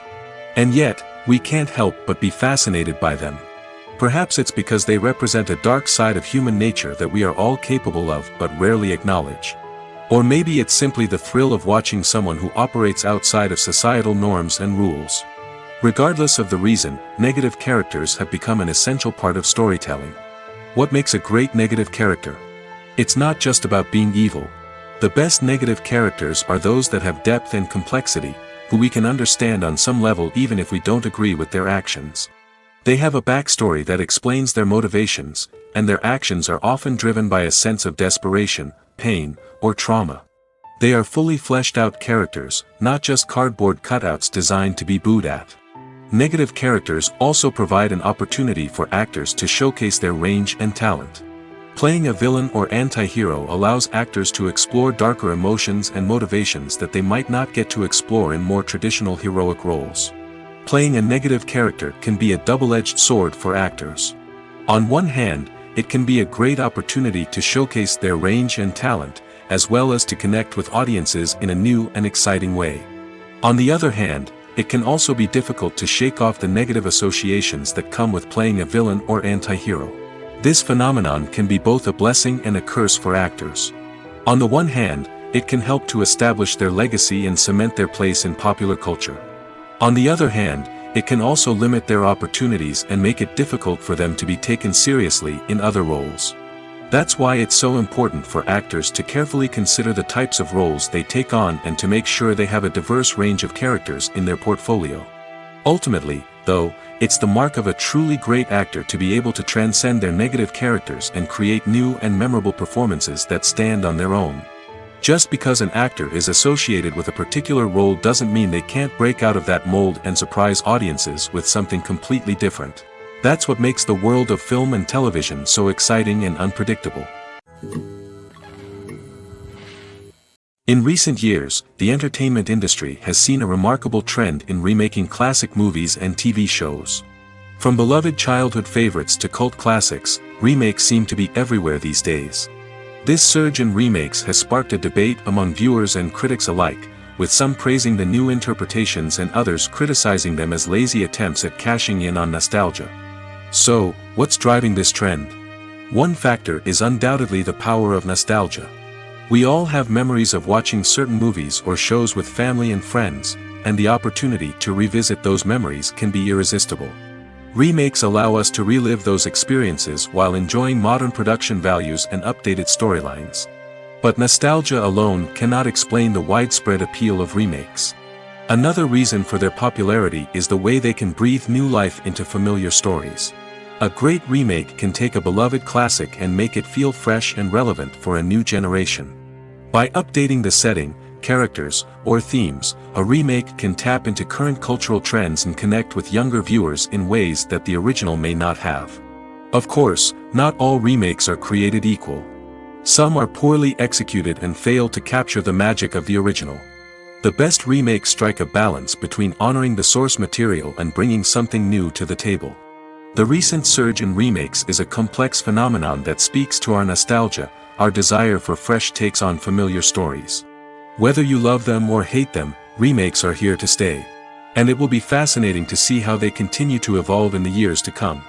And yet, we can't help but be fascinated by them. Perhaps it's because they represent a dark side of human nature that we are all capable of but rarely acknowledge. Or maybe it's simply the thrill of watching someone who operates outside of societal norms and rules. Regardless of the reason, negative characters have become an essential part of storytelling. What makes a great negative character? It's not just about being evil. The best negative characters are those that have depth and complexity, who we can understand on some level even if we don't agree with their actions. They have a backstory that explains their motivations, and their actions are often driven by a sense of desperation, pain, or trauma. They are fully fleshed out characters, not just cardboard cutouts designed to be booed at. Negative characters also provide an opportunity for actors to showcase their range and talent. Playing a villain or anti-hero allows actors to explore darker emotions and motivations that they might not get to explore in more traditional heroic roles. Playing a negative character can be a double-edged sword for actors. On one hand, it can be a great opportunity to showcase their range and talent, as well as to connect with audiences in a new and exciting way. On the other hand, it can also be difficult to shake off the negative associations that come with playing a villain or anti-hero. This phenomenon can be both a blessing and a curse for actors. On the one hand, it can help to establish their legacy and cement their place in popular culture. On the other hand, it can also limit their opportunities and make it difficult for them to be taken seriously in other roles. That's why it's so important for actors to carefully consider the types of roles they take on and to make sure they have a diverse range of characters in their portfolio. Ultimately, though, it's the mark of a truly great actor to be able to transcend their negative characters and create new and memorable performances that stand on their own. Just because an actor is associated with a particular role doesn't mean they can't break out of that mold and surprise audiences with something completely different. That's what makes the world of film and television so exciting and unpredictable. In recent years, the entertainment industry has seen a remarkable trend in remaking classic movies and TV shows. From beloved childhood favorites to cult classics, remakes seem to be everywhere these days. This surge in remakes has sparked a debate among viewers and critics alike, with some praising the new interpretations and others criticizing them as lazy attempts at cashing in on nostalgia. So, what's driving this trend? One factor is undoubtedly the power of nostalgia. We all have memories of watching certain movies or shows with family and friends, and the opportunity to revisit those memories can be irresistible. Remakes allow us to relive those experiences while enjoying modern production values and updated storylines. But nostalgia alone cannot explain the widespread appeal of remakes. Another reason for their popularity is the way they can breathe new life into familiar stories. A great remake can take a beloved classic and make it feel fresh and relevant for a new generation. By updating the setting, characters, or themes, a remake can tap into current cultural trends and connect with younger viewers in ways that the original may not have. Of course, not all remakes are created equal. Some are poorly executed and fail to capture the magic of the original. The best remakes strike a balance between honoring the source material and bringing something new to the table. The recent surge in remakes is a complex phenomenon that speaks to our nostalgia, our desire for fresh takes on familiar stories. Whether you love them or hate them, remakes are here to stay. And it will be fascinating to see how they continue to evolve in the years to come.